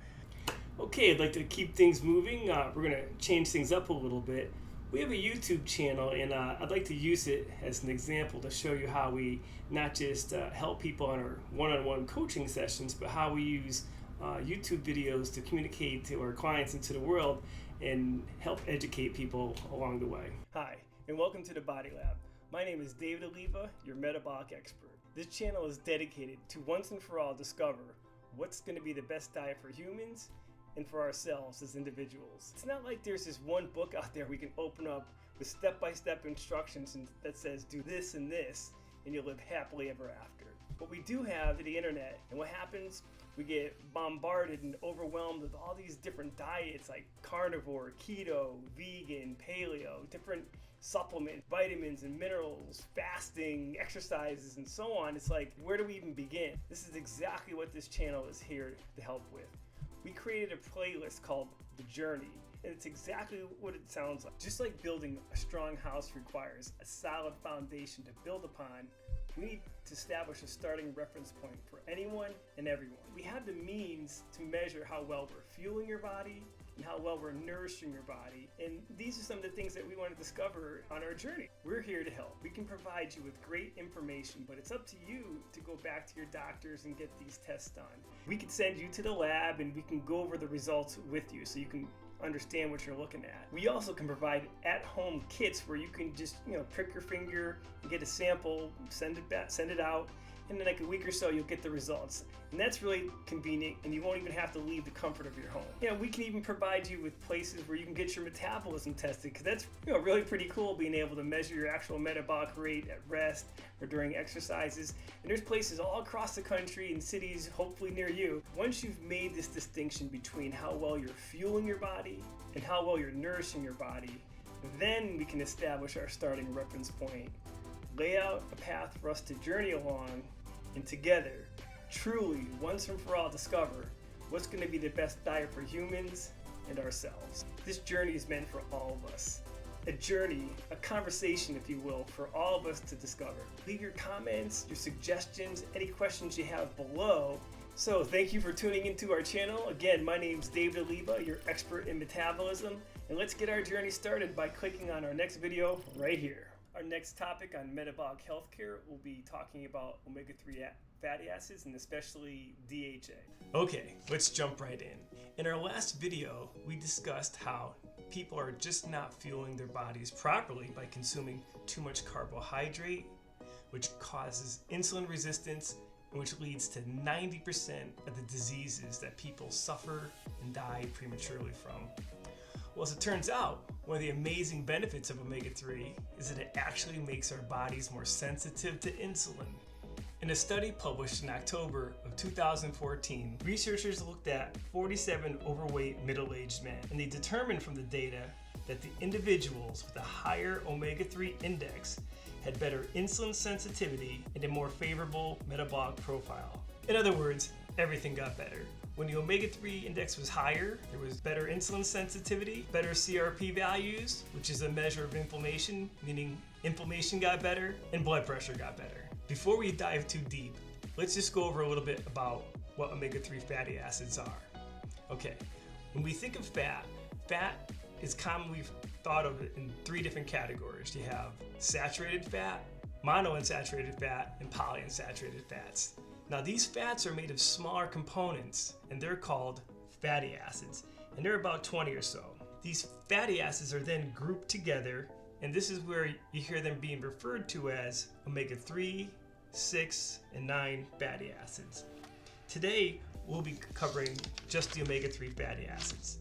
Speaker 1: okay, I'd like to keep things moving. We're going to change things up a little bit. We have a YouTube channel, and I'd like to use it as an example to show you how we not just help people on our one-on-one coaching sessions, but how we use YouTube videos to communicate to our clients and to the world and help educate people along the way. Hi, and welcome to the Body Lab. My name is David Oliva, your metabolic expert. This channel is dedicated to once and for all discover what's going to be the best diet for humans and for ourselves as individuals. It's not like there's this one book out there we can open up with step-by-step instructions that says do this and you'll live happily ever after. But we do have the internet, and what happens? We get bombarded and overwhelmed with all these different diets like carnivore, keto, vegan, paleo, different supplements, vitamins and minerals, fasting, exercises, and so on. It's like, where do we even begin? This is exactly what this channel is here to help with. We created a playlist called The Journey, and it's exactly what it sounds like. Just like building a strong house requires a solid foundation to build upon, we need to establish a starting reference point for anyone and everyone. We have the means to measure how well we're fueling your body and how well we're nourishing your body. And these are some of the things that we want to discover on our journey. We're here to help. We can provide you with great information, but it's up to you to go back to your doctors and get these tests done. We can send you to the lab and we can go over the results with you so you can understand what you're looking at. We also can provide at-home kits where you can just prick your finger and get a sample, send it out, and in like a week or so you'll get the results. And that's really convenient, and you won't even have to leave the comfort of your home. We can even provide you with places where you can get your metabolism tested, because that's really pretty cool, being able to measure your actual metabolic rate at rest or during exercises. And there's places all across the country and cities hopefully near you. Once you've made this distinction between how well you're fueling your body and how well you're nourishing your body, then we can establish our starting reference point, lay out a path for us to journey along, and together, truly, once and for all, discover what's going to be the best diet for humans and ourselves. This journey is meant for all of us. A journey, a conversation, if you will, for all of us to discover. Leave your comments, your suggestions, any questions you have below. So thank you for tuning into our channel. Again, my name's David Oliva, your expert in metabolism. And let's get our journey started by clicking on our next video right here. Our next topic on metabolic healthcare, we'll be talking about omega-3 fatty acids and especially DHA. Okay, let's jump right in. In our last video, we discussed how people are just not fueling their bodies properly by consuming too much carbohydrate, which causes insulin resistance, and which leads to 90% of the diseases that people suffer and die prematurely from. Well, as it turns out, one of the amazing benefits of omega-3 is that it actually makes our bodies more sensitive to insulin. In a study published in October of 2014, researchers looked at 47 overweight middle-aged men, and they determined from the data that the individuals with a higher omega-3 index had better insulin sensitivity and a more favorable metabolic profile. In other words, everything got better. When the omega-3 index was higher, there was better insulin sensitivity, better CRP values, which is a measure of inflammation, meaning inflammation got better, and blood pressure got better. Before we dive too deep, let's just go over a little bit about what omega-3 fatty acids are. Okay, when we think of fat is commonly thought of in three different categories. You have saturated fat, monounsaturated fat, and polyunsaturated fats. Now these fats are made of smaller components and they're called fatty acids, and there are about 20 or so. These fatty acids are then grouped together, and this is where you hear them being referred to as omega-3, 6, and 9 fatty acids. Today we'll be covering just the omega-3 fatty acids.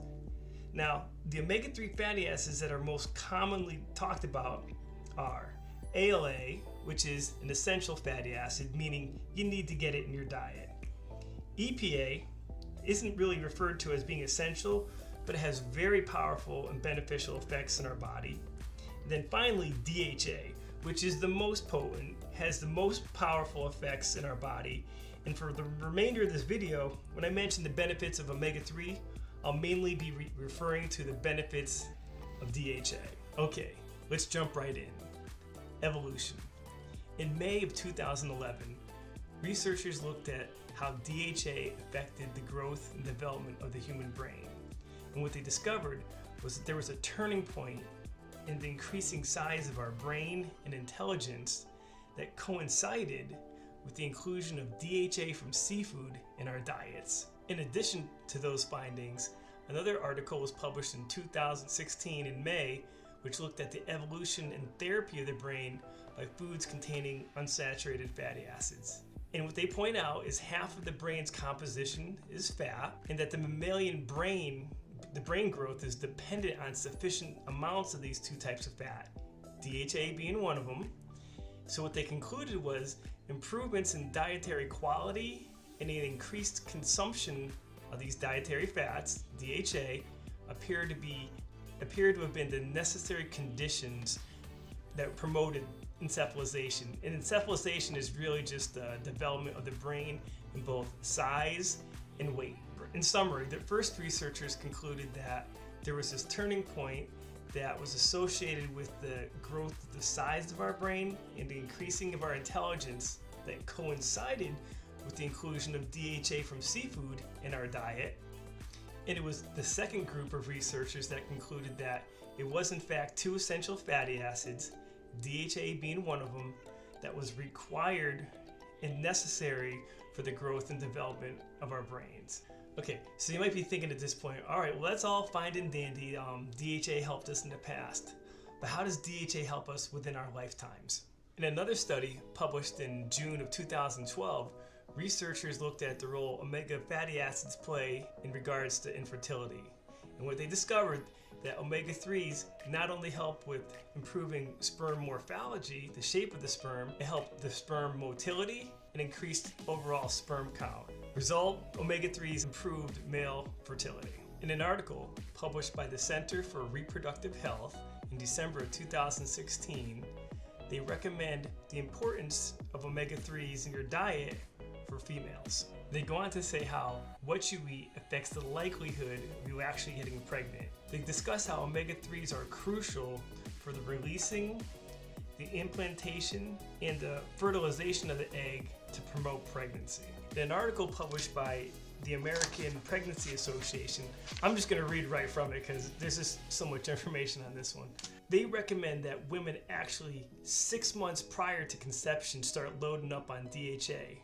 Speaker 1: Now the omega-3 fatty acids that are most commonly talked about are ALA, which is an essential fatty acid, meaning you need to get it in your diet. EPA isn't really referred to as being essential, but it has very powerful and beneficial effects in our body. And then finally, DHA, which is the most potent, has the most powerful effects in our body. And for the remainder of this video, when I mention the benefits of omega-3, I'll mainly be referring to the benefits of DHA. Okay, let's jump right in. Evolution. In May of 2011, researchers looked at how DHA affected the growth and development of the human brain. And what they discovered was that there was a turning point in the increasing size of our brain and intelligence that coincided with the inclusion of DHA from seafood in our diets. In addition to those findings, another article was published in 2016 in May, which looked at the evolution and therapy of the brain by foods containing unsaturated fatty acids. And what they point out is half of the brain's composition is fat, and that the mammalian brain, the brain growth is dependent on sufficient amounts of these two types of fat, DHA being one of them. So what they concluded was improvements in dietary quality and an increased consumption of these dietary fats, DHA, appear to have been the necessary conditions that promoted encephalization. And encephalization is really just the development of the brain in both size and weight. In summary, the first researchers concluded that there was this turning point that was associated with the growth of the size of our brain and the increasing of our intelligence that coincided with the inclusion of DHA from seafood in our diet. And it was the second group of researchers that concluded that it was in fact two essential fatty acids, DHA being one of them, that was required and necessary for the growth and development of our brains. Okay, so you might be thinking at this point, all right, well that's all fine and dandy. DHA helped us in the past, but how does DHA help us within our lifetimes? In another study published in June of 2012, researchers looked at the role omega fatty acids play in regards to infertility. And what they discovered that omega-3s not only help with improving sperm morphology, the shape of the sperm, it helped the sperm motility and increased overall sperm count. Result, omega-3s improved male fertility. In an article published by the Center for Reproductive Health in December of 2016, they recommend the importance of omega-3s in your diet for females. They go on to say how what you eat affects the likelihood of you actually getting pregnant. They discuss how omega-3s are crucial for the releasing, the implantation, and the fertilization of the egg to promote pregnancy. In an article published by the American Pregnancy Association, I'm just going to read right from it because there's just so much information on this one. They recommend that women actually 6 months prior to conception start loading up on DHA.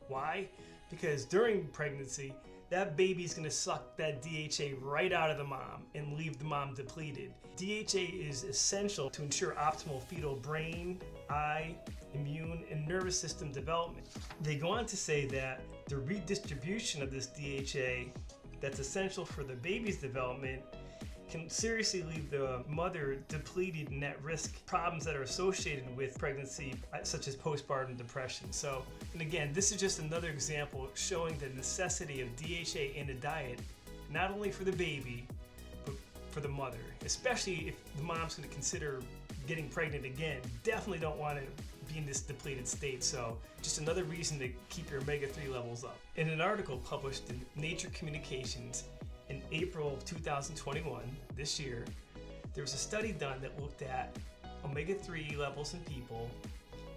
Speaker 1: Why? Because during pregnancy, that baby's gonna suck that DHA right out of the mom and leave the mom depleted. DHA is essential to ensure optimal fetal brain, eye, immune, and nervous system development. They go on to say that the redistribution of this DHA that's essential for the baby's development can seriously leave the mother depleted and at risk problems that are associated with pregnancy, such as postpartum depression. So, and again, this is just another example showing the necessity of DHA in the diet, not only for the baby, but for the mother, especially if the mom's going to consider getting pregnant again. Definitely don't want to be in this depleted state. So just another reason to keep your omega-3 levels up. In an article published in Nature Communications in April of 2021, this year, there was a study done that looked at omega-3 levels in people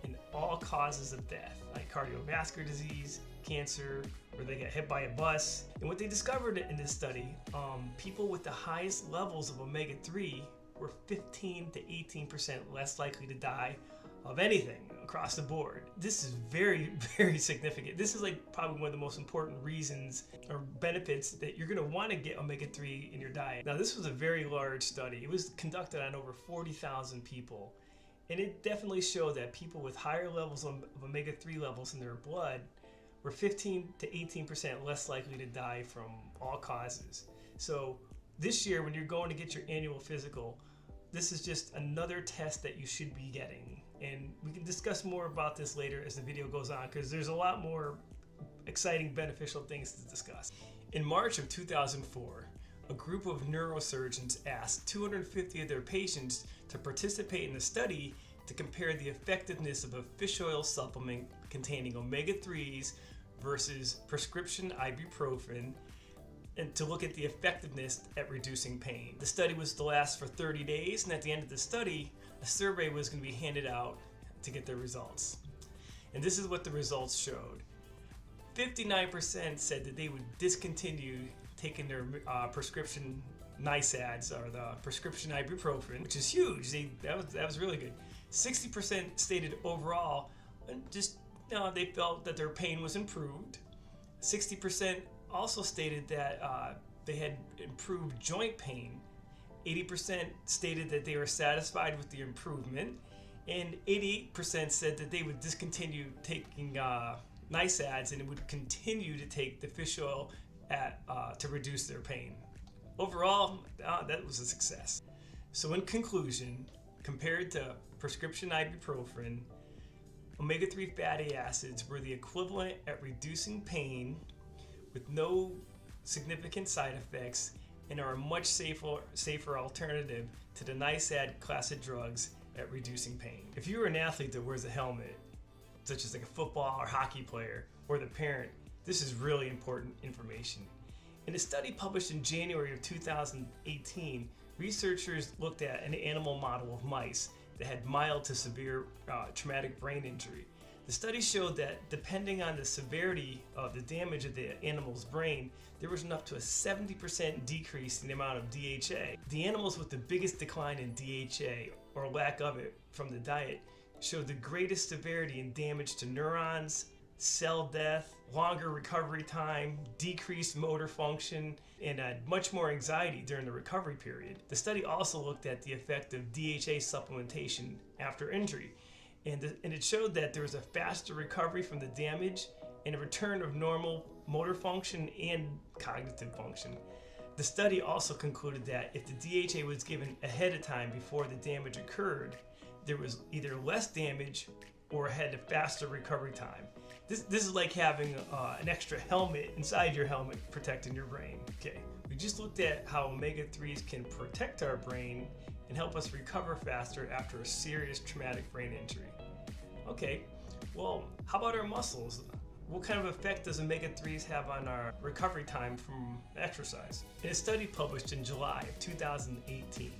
Speaker 1: in all causes of death, like cardiovascular disease, cancer, or they get hit by a bus. And what they discovered in this study, people with the highest levels of omega-3 were 15 to 18% less likely to die of anything across the board. This is very, very significant. This is like probably one of the most important reasons or benefits that you're gonna wanna get omega-3 in your diet. Now, this was a very large study. It was conducted on over 40,000 people. And it definitely showed that people with higher levels of omega-3 levels in their blood were 15 to 18% less likely to die from all causes. So this year, when you're going to get your annual physical, this is just another test that you should be getting. And we can discuss more about this later as the video goes on, because there's a lot more exciting, beneficial things to discuss. In March of 2004, a group of neurosurgeons asked 250 of their patients to participate in a study to compare the effectiveness of a fish oil supplement containing omega-3s versus prescription ibuprofen, and to look at the effectiveness at reducing pain. The study was to last for 30 days, and at the end of the study, a survey was going to be handed out to get the results. And this is what the results showed. 59% said that they would discontinue taking their prescription NSAIDs, or the prescription ibuprofen, which is huge. That was really good. 60% stated overall, just they felt that their pain was improved. 60% also stated that they had improved joint pain. 80% stated that they were satisfied with the improvement, and 88% said that they would discontinue taking NSAIDs and would continue to take the fish oil to reduce their pain. Overall, that was a success. So in conclusion, compared to prescription ibuprofen, omega-3 fatty acids were the equivalent at reducing pain with no significant side effects, and are a much safer alternative to the NSAID class of drugs at reducing pain. If you're an athlete that wears a helmet, such as like a football or hockey player, or the parent, this is really important information. In a study published in January of 2018, researchers looked at an animal model of mice that had mild to severe traumatic brain injury. The study showed that depending on the severity of the damage of the animal's brain, there was up to a 70% decrease in the amount of DHA. The animals with the biggest decline in DHA, or lack of it, from the diet showed the greatest severity in damage to neurons, cell death, longer recovery time, decreased motor function, and had much more anxiety during the recovery period. The study also looked at the effect of DHA supplementation after injury, and it showed that there was a faster recovery from the damage and a return of normal motor function and cognitive function. The study also concluded that if the DHA was given ahead of time before the damage occurred, there was either less damage or had a faster recovery time. This is like having an extra helmet inside your helmet protecting your brain. Okay, we just looked at how omega-3s can protect our brain and help us recover faster after a serious traumatic brain injury. Okay, well, how about our muscles? What kind of effect does omega-3s have on our recovery time from exercise? In a study published in July of 2018,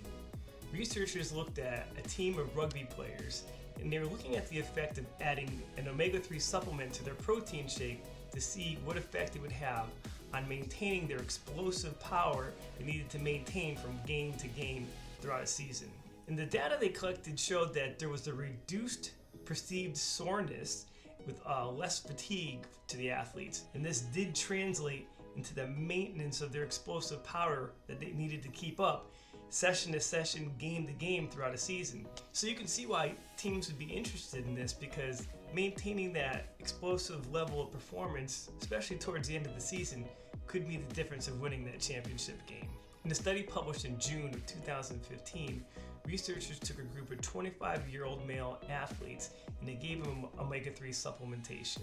Speaker 1: researchers looked at a team of rugby players, and they were looking at the effect of adding an omega-3 supplement to their protein shake to see what effect it would have on maintaining their explosive power they needed to maintain from game to game throughout a season. And the data they collected showed that there was a reduced perceived soreness with less fatigue to the athletes. And this did translate into the maintenance of their explosive power that they needed to keep up session to session, game to game throughout a season. So you can see why teams would be interested in this, because maintaining that explosive level of performance, especially towards the end of the season, could be the difference of winning that championship game. In a study published in June of 2015, researchers took a group of 25-year-old male athletes and they gave them omega-3 supplementation.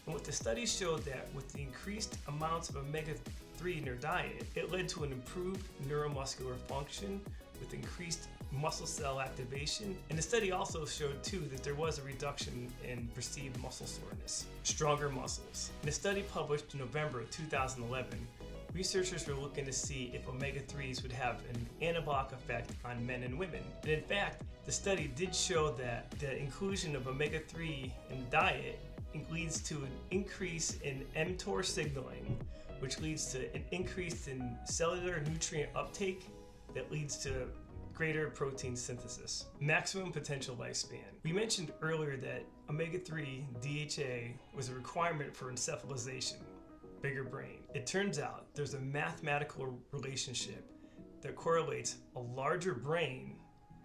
Speaker 1: And what the study showed that with the increased amounts of omega-3 in their diet, it led to an improved neuromuscular function with increased muscle cell activation. And the study also showed too that there was a reduction in perceived muscle soreness, stronger muscles. In a study published in November of 2011, researchers were looking to see if omega-3s would have an anabolic effect on men and women. And in fact, the study did show that the inclusion of omega-3 in the diet leads to an increase in mTOR signaling, which leads to an increase in cellular nutrient uptake that leads to greater protein synthesis. Maximum potential lifespan. We mentioned earlier that omega-3 DHA was a requirement for encephalization, bigger brain. It turns out there's a mathematical relationship that correlates a larger brain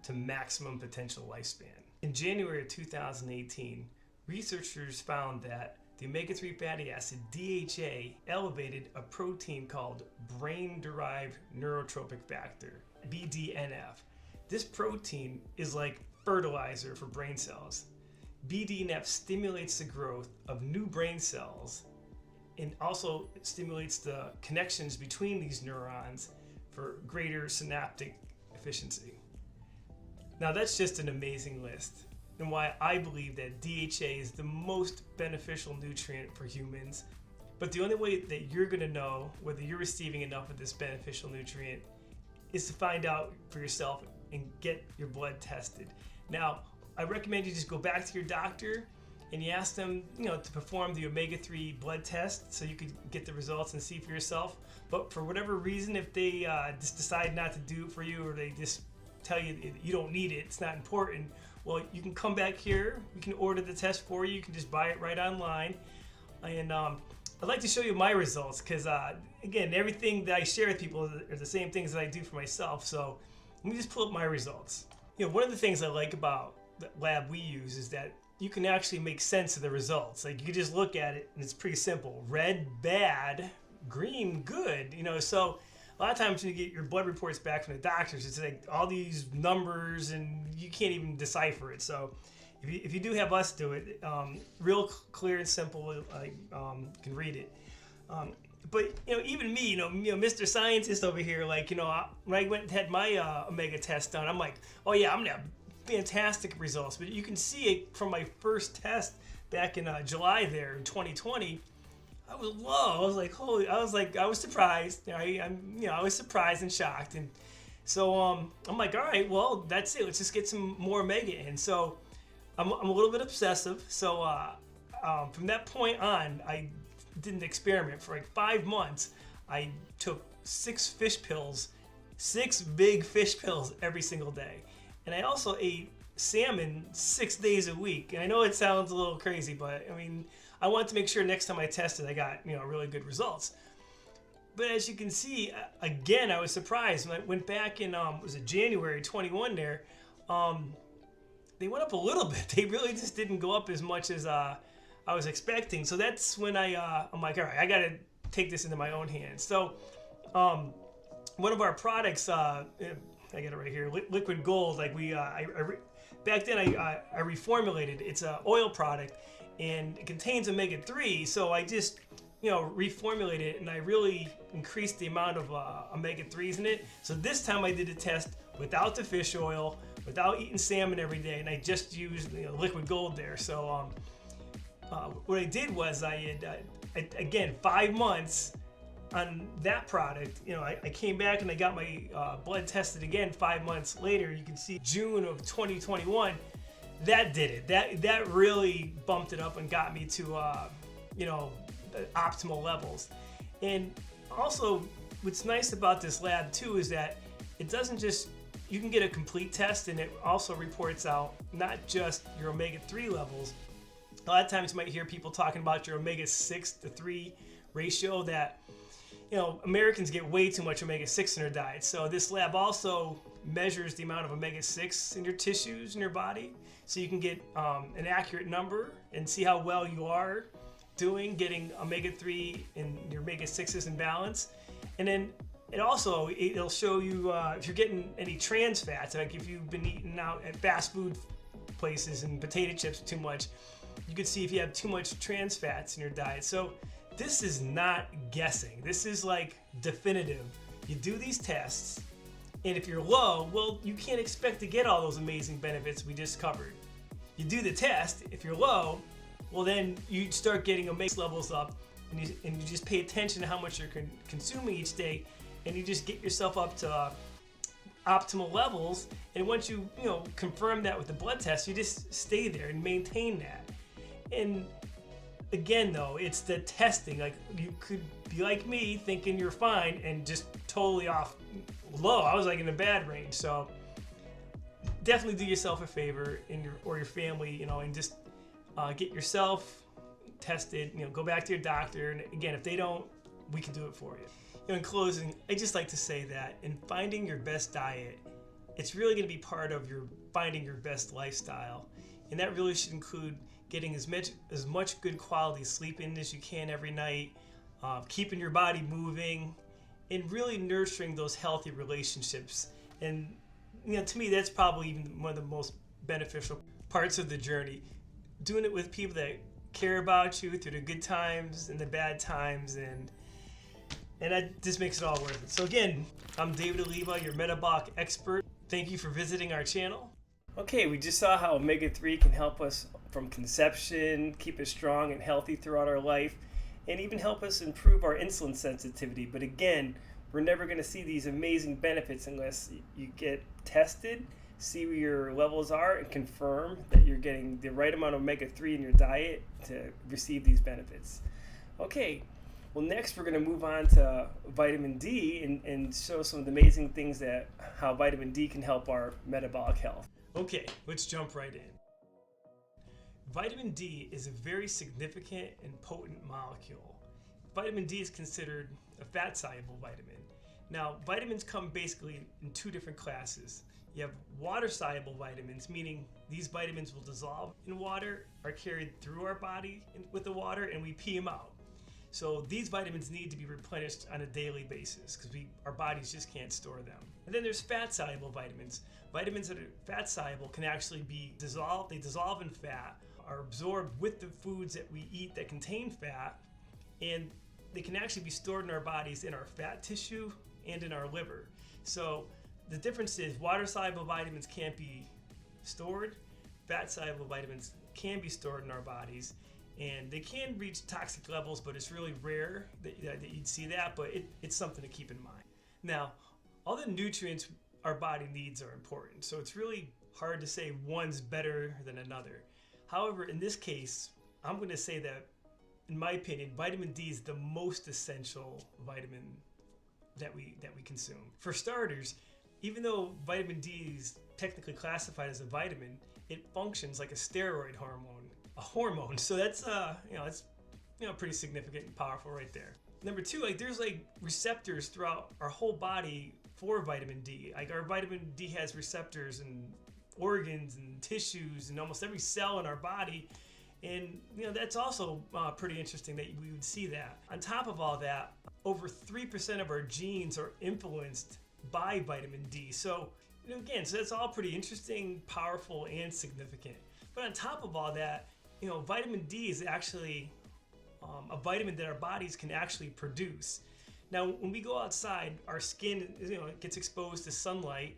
Speaker 1: to maximum potential lifespan. In January of 2018, researchers found that the omega-3 fatty acid DHA elevated a protein called brain-derived neurotrophic factor, BDNF. This protein is like fertilizer for brain cells. BDNF stimulates the growth of new brain cells and also stimulates the connections between these neurons for greater synaptic efficiency. Now that's just an amazing list, and why I believe that DHA is the most beneficial nutrient for humans. But the only way that you're going to know whether you're receiving enough of this beneficial nutrient is to find out for yourself and get your blood tested. Now, I recommend you just go back to your doctor and you ask them, to perform the omega-3 blood test so you could get the results and see for yourself. But for whatever reason, if they just decide not to do it for you, or they just tell you you don't need it, it's not important, well, you can come back here. We can order the test for you. You can just buy it right online. And I'd like to show you my results because, again, everything that I share with people are the same things that I do for myself. So let me just pull up my results. One of the things I like about the lab we use is that you can actually make sense of the results. Like, you can just look at it and it's pretty simple. Red, bad; green, good. So a lot of times when you get your blood reports back from the doctors, it's like all these numbers and you can't even decipher it. So if you do have us do it, real clear and simple, I can read it. But even me, Mr. Scientist over here, when I went and had my omega test done, I'm like, oh yeah, I'm gonna have fantastic results. But you can see it from my first test back in July there in 2020. I was low. I was like, holy! I was surprised. I was surprised and shocked. And so I'm like, all right, well, that's it. Let's just get some more omega in. So I'm a little bit obsessive. So from that point on, I did an experiment for like 5 months. I took 6 big fish pills every single day. And I also ate salmon 6 days a week. And I know it sounds a little crazy, but I wanted to make sure next time I tested, I got really good results. But as you can see, again, I was surprised when I went back in was it January 21 there. They went up a little bit. They really just didn't go up as much as I was expecting. So that's when I'm like, all right, I got to take this into my own hands. So one of our products, I got it right here, Liquid Gold. Like back then I reformulated. It's an oil product and it contains omega-3. So I just reformulated it and I really increased the amount of omega-3s in it. So this time I did a test without the fish oil, without eating salmon every day, and I just used Liquid Gold there. So what I did was I had, again, 5 months on that product. I came back and I got my blood tested again 5 months later. You can see June of 2021. That did it. That really bumped it up and got me to the optimal levels. And also, what's nice about this lab too is that it doesn't just, you can get a complete test and it also reports out not just your omega-3 levels. A lot of times you might hear people talking about your omega-6 to 3 ratio that, Americans get way too much omega-6 in their diet. So this lab also measures the amount of omega-6 in your tissues in your body. So you can get an accurate number and see how well you are doing getting omega-3 and your omega-6s in balance. And then And also, it'll show you if you're getting any trans fats, like if you've been eating out at fast food places and potato chips too much, you can see if you have too much trans fats in your diet. So this is not guessing. This is like definitive. You do these tests, and if you're low, well, you can't expect to get all those amazing benefits we just covered. You do the test, if you're low, well then you start getting amazing levels up, and you just pay attention to how much you're consuming each day, and you just get yourself up to optimal levels. And once you confirm that with the blood test, you just stay there and maintain that. And again though, it's the testing. Like, you could be like me thinking you're fine and just totally off low. I was like in a bad range. So definitely do yourself a favor or your family, and just get yourself tested. Go back to your doctor, and again, if they don't, we can do it for you. In closing, I just like to say that in finding your best diet, it's really going to be part of your finding your best lifestyle, and that really should include getting as much good quality sleep in as you can every night, keeping your body moving, and really nurturing those healthy relationships. And to me, that's probably even one of the most beneficial parts of the journey. Doing it with people that care about you through the good times and the bad times, and that just makes it all worth it. So again, I'm David Oliva, your metabolic expert. Thank you for visiting our channel. Okay, we just saw how omega-3 can help us from conception, keep us strong and healthy throughout our life, and even help us improve our insulin sensitivity. But again, we're never going to see these amazing benefits unless you get tested, see where your levels are, and confirm that you're getting the right amount of omega-3 in your diet to receive these benefits. Okay, well, next we're going to move on to vitamin D and show some of the amazing things that how vitamin D can help our metabolic health. Okay, let's jump right in. Vitamin D is a very significant and potent molecule. Vitamin D is considered a fat-soluble vitamin. Now, vitamins come basically in two different classes. You have water-soluble vitamins, meaning these vitamins will dissolve in water, are carried through our body with the water, and we pee them out. So these vitamins need to be replenished on a daily basis because our bodies just can't store them. And then there's fat-soluble vitamins. Vitamins that are fat-soluble can actually be dissolved. They dissolve in fat, are absorbed with the foods that we eat that contain fat, and they can actually be stored in our bodies in our fat tissue and in our liver. So the difference is water-soluble vitamins can't be stored. Fat-soluble vitamins can be stored in our bodies, and they can reach toxic levels, but it's really rare that you'd see that, but it's something to keep in mind. Now, all the nutrients our body needs are important, so it's really hard to say one's better than another. However, in this case, I'm going to say that, in my opinion, vitamin D is the most essential vitamin that we consume. For starters, even though vitamin D is technically classified as a vitamin, it functions like a steroid hormone. So that's pretty significant and powerful right there. Number two, there's receptors throughout our whole body for vitamin D. Our vitamin D has receptors in organs and tissues and almost every cell in our body. And that's also pretty interesting that we would see that. On top of all that, over 3% of our genes are influenced by vitamin D. So again, so that's all pretty interesting, powerful, and significant. But on top of all that, vitamin D is actually a vitamin that our bodies can actually produce. Now, when we go outside, our skin gets exposed to sunlight,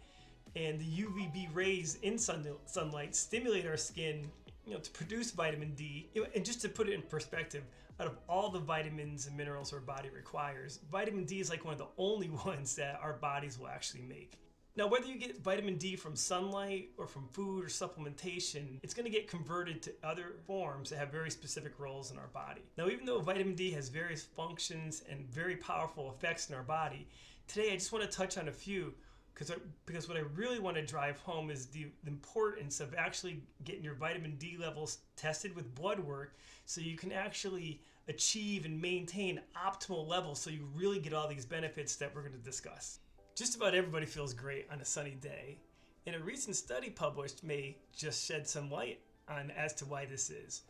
Speaker 1: and the UVB rays in sunlight stimulate our skin to produce vitamin D. And just to put it in perspective, out of all the vitamins and minerals our body requires, vitamin D is one of the only ones that our bodies will actually make. Now, whether you get vitamin D from sunlight or from food or supplementation, it's going to get converted to other forms that have very specific roles in our body. Now, even though vitamin D has various functions and very powerful effects in our body, today I just want to touch on a few because what I really want to drive home is the importance of actually getting your vitamin D levels tested with blood work so you can actually achieve and maintain optimal levels so you really get all these benefits that we're going to discuss. Just about everybody feels great on a sunny day, and a recent study published may just shed some light on as to why this is.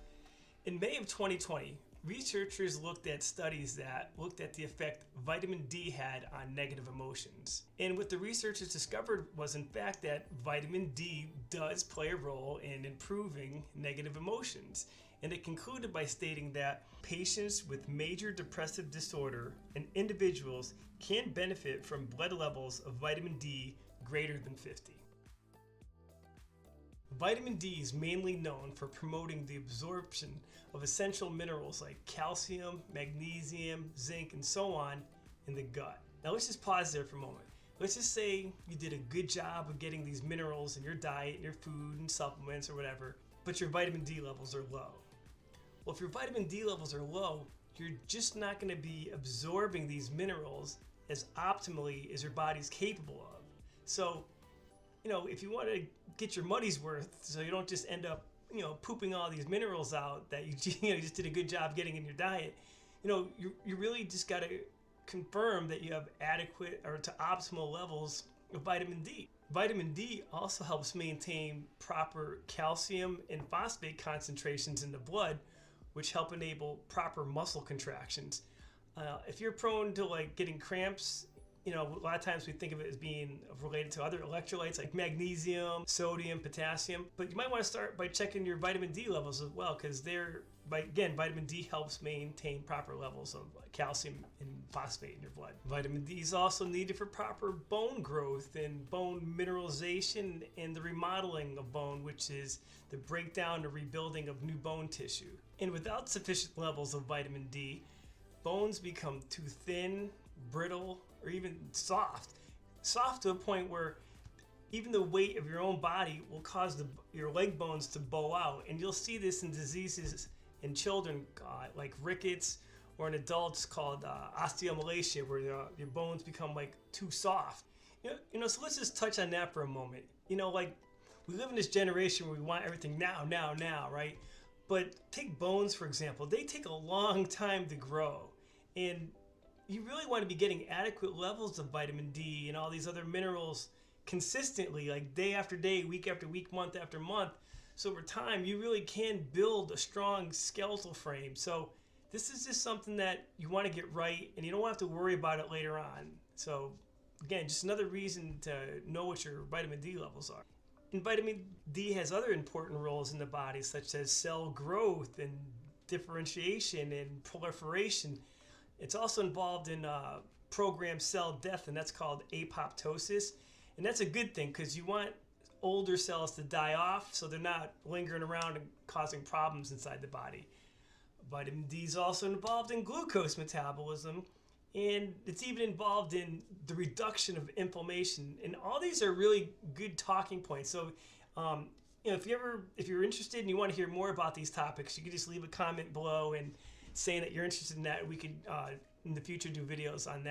Speaker 1: In May of 2020, researchers looked at studies that looked at the effect vitamin D had on negative emotions. And what the researchers discovered was, in fact, that vitamin D does play a role in improving negative emotions. And it concluded by stating that patients with major depressive disorder and individuals can benefit from blood levels of vitamin D greater than 50. Vitamin D is mainly known for promoting the absorption of essential minerals like calcium, magnesium, zinc, and so on in the gut. Now let's just pause there for a moment. Let's just say you did a good job of getting these minerals in your diet, in your food, and supplements or whatever, but your vitamin D levels are low. Well, if your vitamin D levels are low, you're just not going to be absorbing these minerals as optimally as your body's capable of. So, if you want to get your money's worth, so you don't just end up, pooping all these minerals out that you just did a good job getting in your diet, you really just got to confirm that you have adequate or to optimal levels of vitamin D. Vitamin D also helps maintain proper calcium and phosphate concentrations in the blood, which help enable proper muscle contractions. If you're prone to getting cramps, a lot of times we think of it as being related to other electrolytes like magnesium, sodium, potassium, but you might want to start by checking your vitamin D levels as well, because vitamin D helps maintain proper levels of calcium and phosphate in your blood. Vitamin D is also needed for proper bone growth and bone mineralization and the remodeling of bone, which is the breakdown or rebuilding of new bone tissue. And without sufficient levels of vitamin D, bones become too thin, brittle, or even soft to a point where even the weight of your own body will cause your leg bones to bow out. And you'll see this in diseases in children like rickets, or in adults called osteomalacia, where your bones become too soft. So let's just touch on that for a moment. We live in this generation where we want everything now, right? But take bones, for example. They take a long time to grow. And you really want to be getting adequate levels of vitamin D and all these other minerals consistently, like day after day, week after week, month after month. So over time, you really can build a strong skeletal frame. So this is just something that you want to get right, and you don't have to worry about it later on. So again, just another reason to know what your vitamin D levels are. And vitamin D has other important roles in the body, such as cell growth and differentiation and proliferation. It's also involved in programmed cell death, and that's called apoptosis. And that's a good thing, because you want older cells to die off so they're not lingering around and causing problems inside the body. Vitamin D is also involved in glucose metabolism, and it's even involved in the reduction of inflammation. And all these are really good talking points. So, if you're interested and you want to hear more about these topics, you can just leave a comment below and saying that you're interested in that. We could in the future do videos on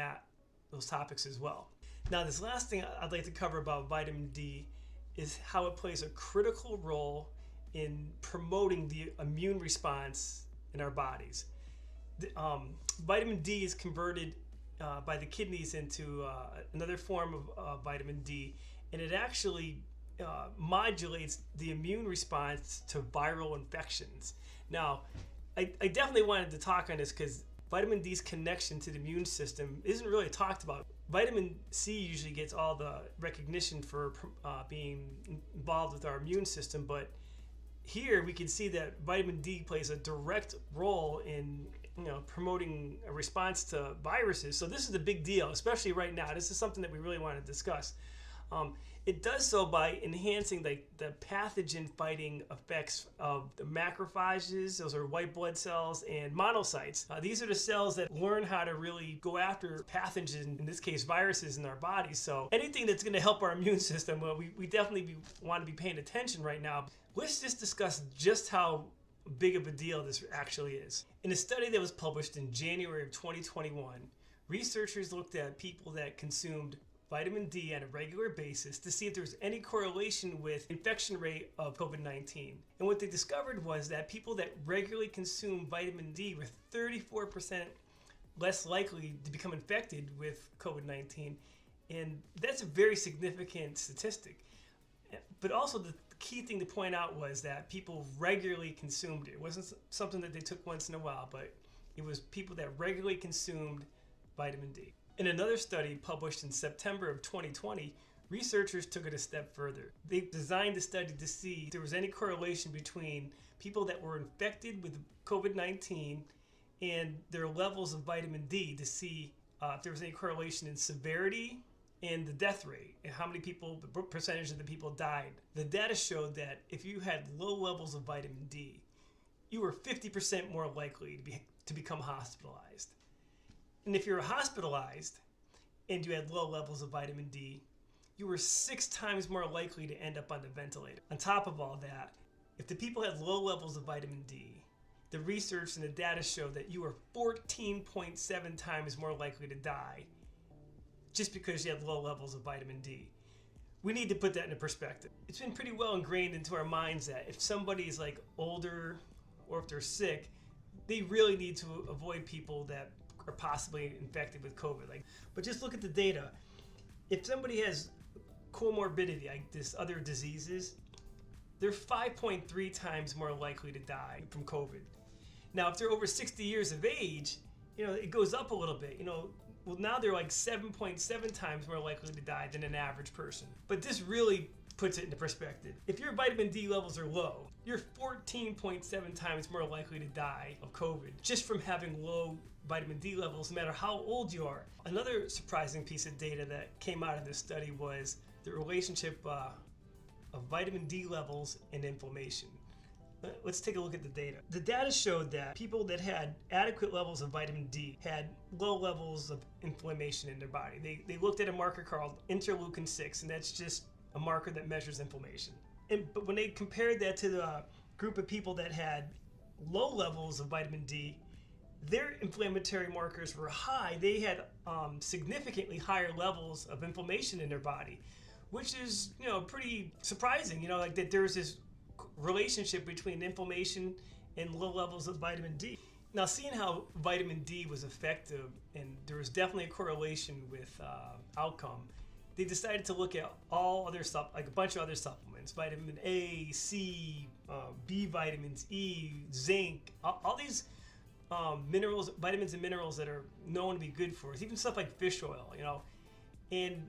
Speaker 1: those topics as well. Now, this last thing I'd like to cover about vitamin D is how it plays a critical role in promoting the immune response in our bodies. Vitamin D is converted by the kidneys into another form of vitamin D, and it actually modulates the immune response to viral infections. Now, I definitely wanted to talk on this because vitamin D's connection to the immune system isn't really talked about. Vitamin C usually gets all the recognition for being involved with our immune system, but here we can see that vitamin D plays a direct role in promoting a response to viruses. So this is a big deal, especially right now. This is something that we really want to discuss. It does so by enhancing the pathogen fighting effects of the macrophages. Those are white blood cells, and monocytes. These are the cells that learn how to really go after pathogens, in this case viruses, in our bodies. So anything that's going to help our immune system, well, we definitely want to be paying attention right now. Let's just discuss just how big of a deal this actually is. In a study that was published in January of 2021, researchers looked at people that consumed vitamin D on a regular basis to see if there was any correlation with infection rate of COVID-19. And what they discovered was that people that regularly consume vitamin D were 34% less likely to become infected with COVID-19. And that's a very significant statistic. But also the key thing to point out was that people regularly consumed it. It wasn't something that they took once in a while, but It was people that regularly consumed vitamin D. In another study published in September of 2020, researchers took it a step further. They designed the study to see if there was any correlation between people that were infected with COVID-19 and their levels of vitamin D to see if there was any correlation in severity and the death rate and how many people, the percentage of the people died. The data showed that if you had low levels of vitamin D, you were 50% more likely to become hospitalized. And if you're hospitalized and you had low levels of vitamin D, you were 6 times more likely to end up on the ventilator. On top of all that, if the people had low levels of vitamin D, the research and the data showed that you were 14.7 times more likely to die just because you had low levels of vitamin D. We need to put that into perspective. It's been pretty well ingrained into our minds that if somebody's like older or if they're sick, they really need to avoid people that are possibly infected with COVID. But just look at the data. If somebody has comorbidity, like this other diseases, they're 5.3 times more likely to die from COVID. Now, if they're over 60 years of age, it goes up a little bit. Well, now they're like 7.7 times more likely to die than an average person. But this really puts it into perspective. If your vitamin D levels are low, you're 14.7 times more likely to die of COVID just from having low vitamin D levels, no matter how old you are. Another surprising piece of data that came out of this study was the relationship of vitamin D levels and inflammation. Let's take a look at the data. The data showed that people that had adequate levels of vitamin D had low levels of inflammation in their body. They looked at a marker called interleukin 6, and that's just a marker that measures inflammation. But when they compared that to the group of people that had low levels of vitamin D, their inflammatory markers were high. They had significantly higher levels of inflammation in their body, which is pretty surprising. Like that there's this relationship between inflammation and low levels of vitamin D. Now, seeing how vitamin D was effective and there was definitely a correlation with outcome, they decided to look at all other like a bunch of other supplements: vitamin A, C, B vitamins, E, zinc, all these minerals, vitamins and minerals that are known to be good for us, even stuff like fish oil, And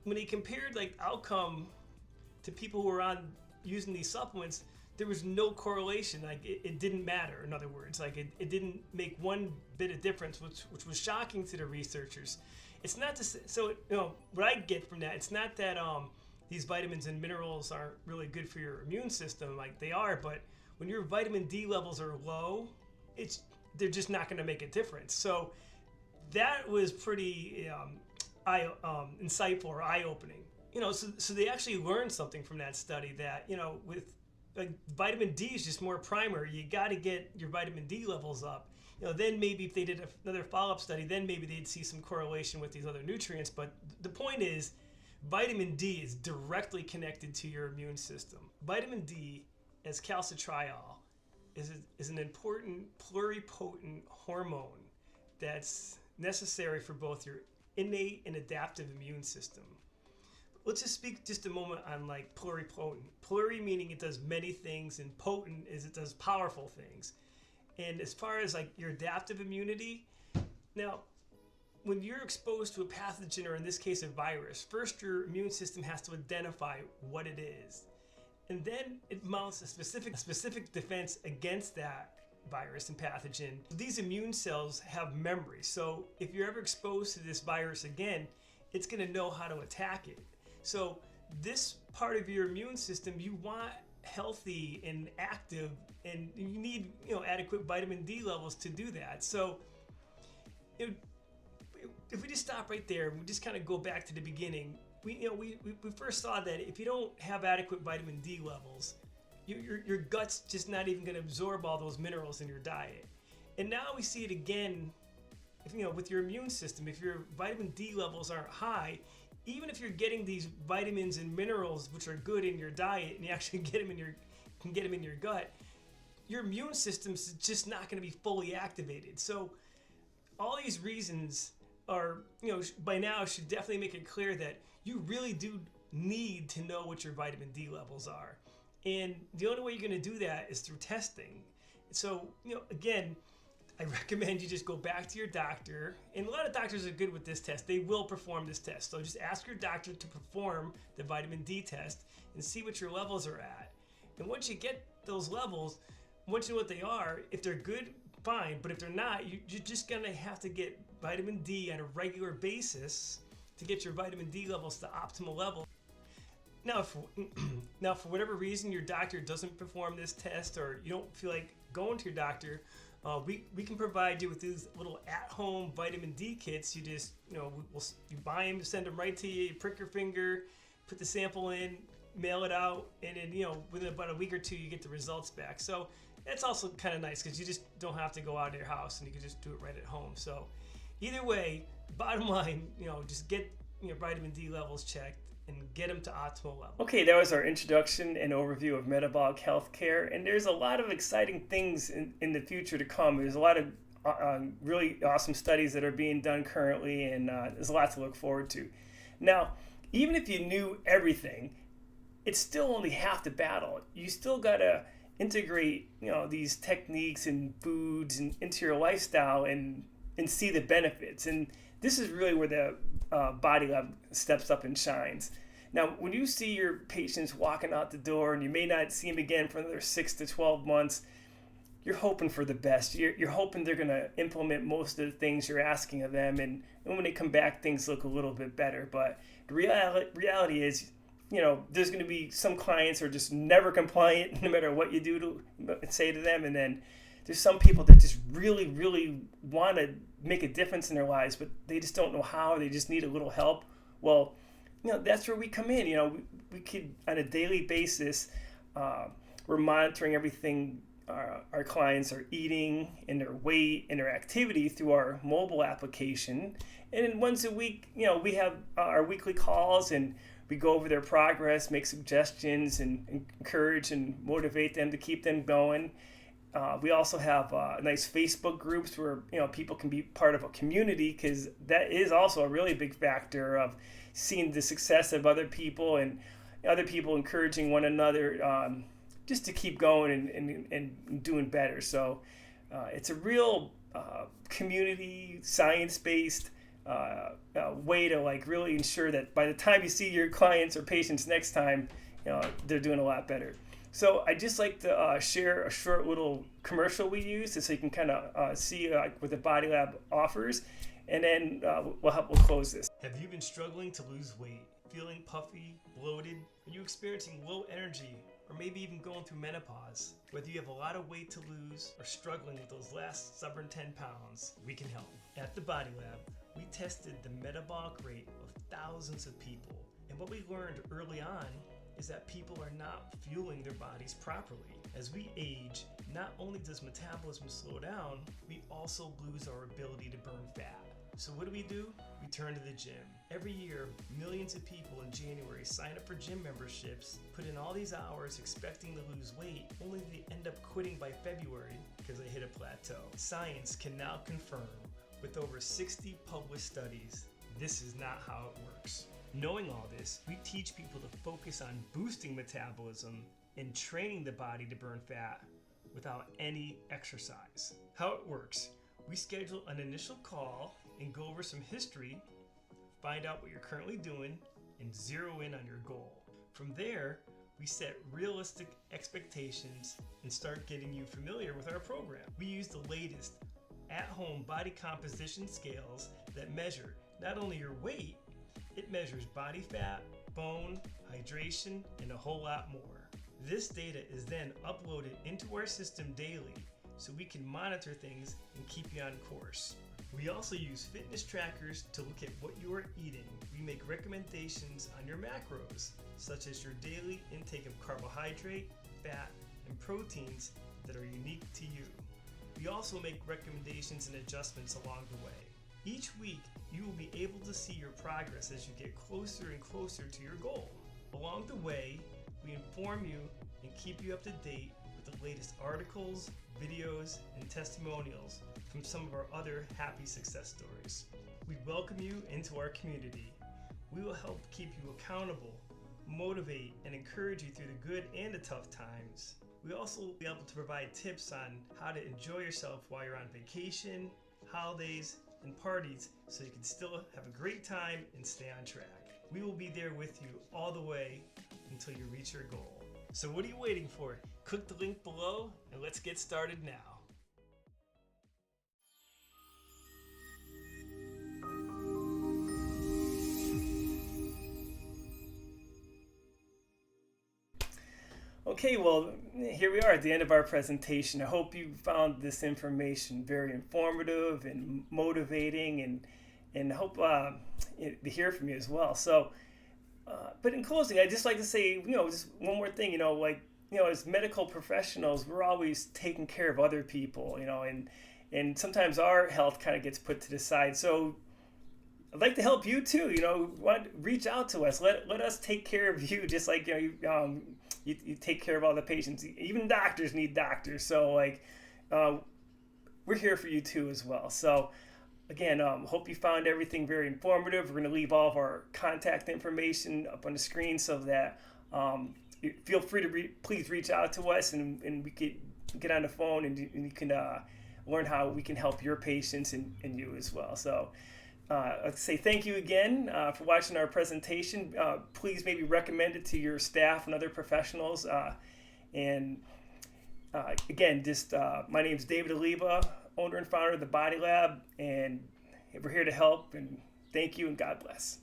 Speaker 1: when they compared like outcome to people who were on using these supplements, there was no correlation. Like it didn't matter. In other words, like it didn't make one bit of difference, which was shocking to the researchers. It's not to say, so what I get from that, it's not that these vitamins and minerals aren't really good for your immune system, like they are, but when your vitamin D levels are low, they're just not going to make a difference. So that was pretty insightful or eye-opening. So they actually learned something from that study that, with vitamin D is just more primary. You got to get your vitamin D levels up. Then maybe if they did another follow-up study, then maybe they'd see some correlation with these other nutrients. But the point is, vitamin D is directly connected to your immune system. Vitamin D, as calcitriol, is an important pluripotent hormone that's necessary for both your innate and adaptive immune system. Let's just speak just a moment on like pluripotent. Pluri meaning it does many things, and potent is it does powerful things. And as far as like your adaptive immunity, now when you're exposed to a pathogen, or in this case a virus, first your immune system has to identify what it is. And then it mounts a specific defense against that virus and pathogen. These immune cells have memory. So if you're ever exposed to this virus again, it's going to know how to attack it. So this part of your immune system, you want healthy and active, and you need adequate vitamin D levels to do that. So if we just stop right there, we just kind of go back to the beginning. We first saw that if you don't have adequate vitamin D levels, your gut's just not even going to absorb all those minerals in your diet. And now we see it again, with your immune system. If your vitamin D levels aren't high, even if you're getting these vitamins and minerals which are good in your diet, and you actually can get them in your gut, your immune system's just not going to be fully activated. So all these reasons are, by now should definitely make it clear that you really do need to know what your vitamin D levels are. And the only way you're going to do that is through testing. So, again, I recommend you just go back to your doctor. And a lot of doctors are good with this test. They will perform this test. So just ask your doctor to perform the vitamin D test and see what your levels are at. And once you get those levels, once you know what they are, if they're good, fine. But if they're not, you're just gonna have to get vitamin D on a regular basis to get your vitamin D levels to optimal level. Now, for whatever reason your doctor doesn't perform this test, or you don't feel like going to your doctor, we can provide you with these little at-home vitamin D kits. You just, you buy them, send them right to you, you prick your finger, put the sample in, mail it out, and then, within about a week or two, you get the results back. So that's also kind of nice because you just don't have to go out of your house and you can just do it right at home. So either way, bottom line, just get your vitamin D levels checked and get them to optimal level. Okay, that was our introduction and overview of metabolic health care. And there's a lot of exciting things in the future to come. There's a lot of really awesome studies that are being done currently, and there's a lot to look forward to. Now, even if you knew everything, it's still only half the battle. You still gotta integrate, these techniques and foods into your lifestyle and see the benefits. And this is really where the Body Lab steps up and shines. Now, when you see your patients walking out the door and you may not see them again for another 6 to 12 months, you're hoping for the best. You're hoping they're going to implement most of the things you're asking of them, and when they come back, things look a little bit better. But the reality is, there's going to be some clients who are just never compliant no matter what you do to say to them, and then there's some people that just really, really want to make a difference in their lives, but they just don't know how. They just need a little help. Well, that's where we come in. We could, on a daily basis, we're monitoring everything our clients are eating and their weight and their activity through our mobile application. And then once a week, we have our weekly calls, and we go over their progress, make suggestions, and encourage and motivate them to keep them going. We also have nice Facebook groups where people can be part of a community, because that is also a really big factor of seeing the success of other people and other people encouraging one another just to keep going and doing better. So it's a real community, science-based way to really ensure that by the time you see your clients or patients next time, they're doing a lot better. So I just like to share a short little commercial we use so you can kind of see what the Body Lab offers, and then we'll close this. Have you been struggling to lose weight, feeling puffy, bloated? Are you experiencing low energy, or maybe even going through menopause? Whether you have a lot of weight to lose or struggling with those last stubborn 10 pounds, we can help. At the Body Lab, we tested the metabolic rate of thousands of people, and what we learned early on is that people are not fueling their bodies properly. As we age, not only does metabolism slow down, we also lose our ability to burn fat. So what do? We turn to the gym. Every year, millions of people in January sign up for gym memberships, put in all these hours expecting to lose weight, only to end up quitting by February because they hit a plateau. Science can now confirm, with over 60 published studies, this is not how it works. Knowing all this, we teach people to focus on boosting metabolism and training the body to burn fat without any exercise. How it works: we schedule an initial call and go over some history, find out what you're currently doing, and zero in on your goal. From there, we set realistic expectations and start getting you familiar with our program. We use the latest at-home body composition scales that measure not only your weight, it measures body fat, bone, hydration, and a whole lot more. This data is then uploaded into our system daily so we can monitor things and keep you on course. We also use fitness trackers to look at what you are eating. We make recommendations on your macros, such as your daily intake of carbohydrate, fat, and proteins that are unique to you. We also make recommendations and adjustments along the way. Each week, you will be able to see your progress as you get closer and closer to your goal. Along the way, we inform you and keep you up to date with the latest articles, videos, and testimonials from some of our other happy success stories. We welcome you into our community. We will help keep you accountable, motivate, and encourage you through the good and the tough times. We also will be able to provide tips on how to enjoy yourself while you're on vacation, holidays, and parties so you can still have a great time and stay on track. We will be there with you all the way until you reach your goal. So what are you waiting for? Click the link below and let's get started now. Okay, well, here we are at the end of our presentation. I hope you found this information very informative and motivating, and hope to hear from you as well. So, but in closing, I'd just like to say, just one more thing, as medical professionals, we're always taking care of other people, and sometimes our health kind of gets put to the side. So I'd like to help you too. Reach out to us. Let us take care of you, just like you take care of all the patients. Even doctors need doctors. So we're here for you too as well. So again, hope you found everything very informative. We're going to leave all of our contact information up on the screen so that feel free to please reach out to us, and we could get on the phone and you can learn how we can help your patients and you as well. So. I'd say thank you again for watching our presentation. Please maybe recommend it to your staff and other professionals. Again, my name is David Aliba, owner and founder of the Body Lab, and we're here to help. And thank you, and God bless.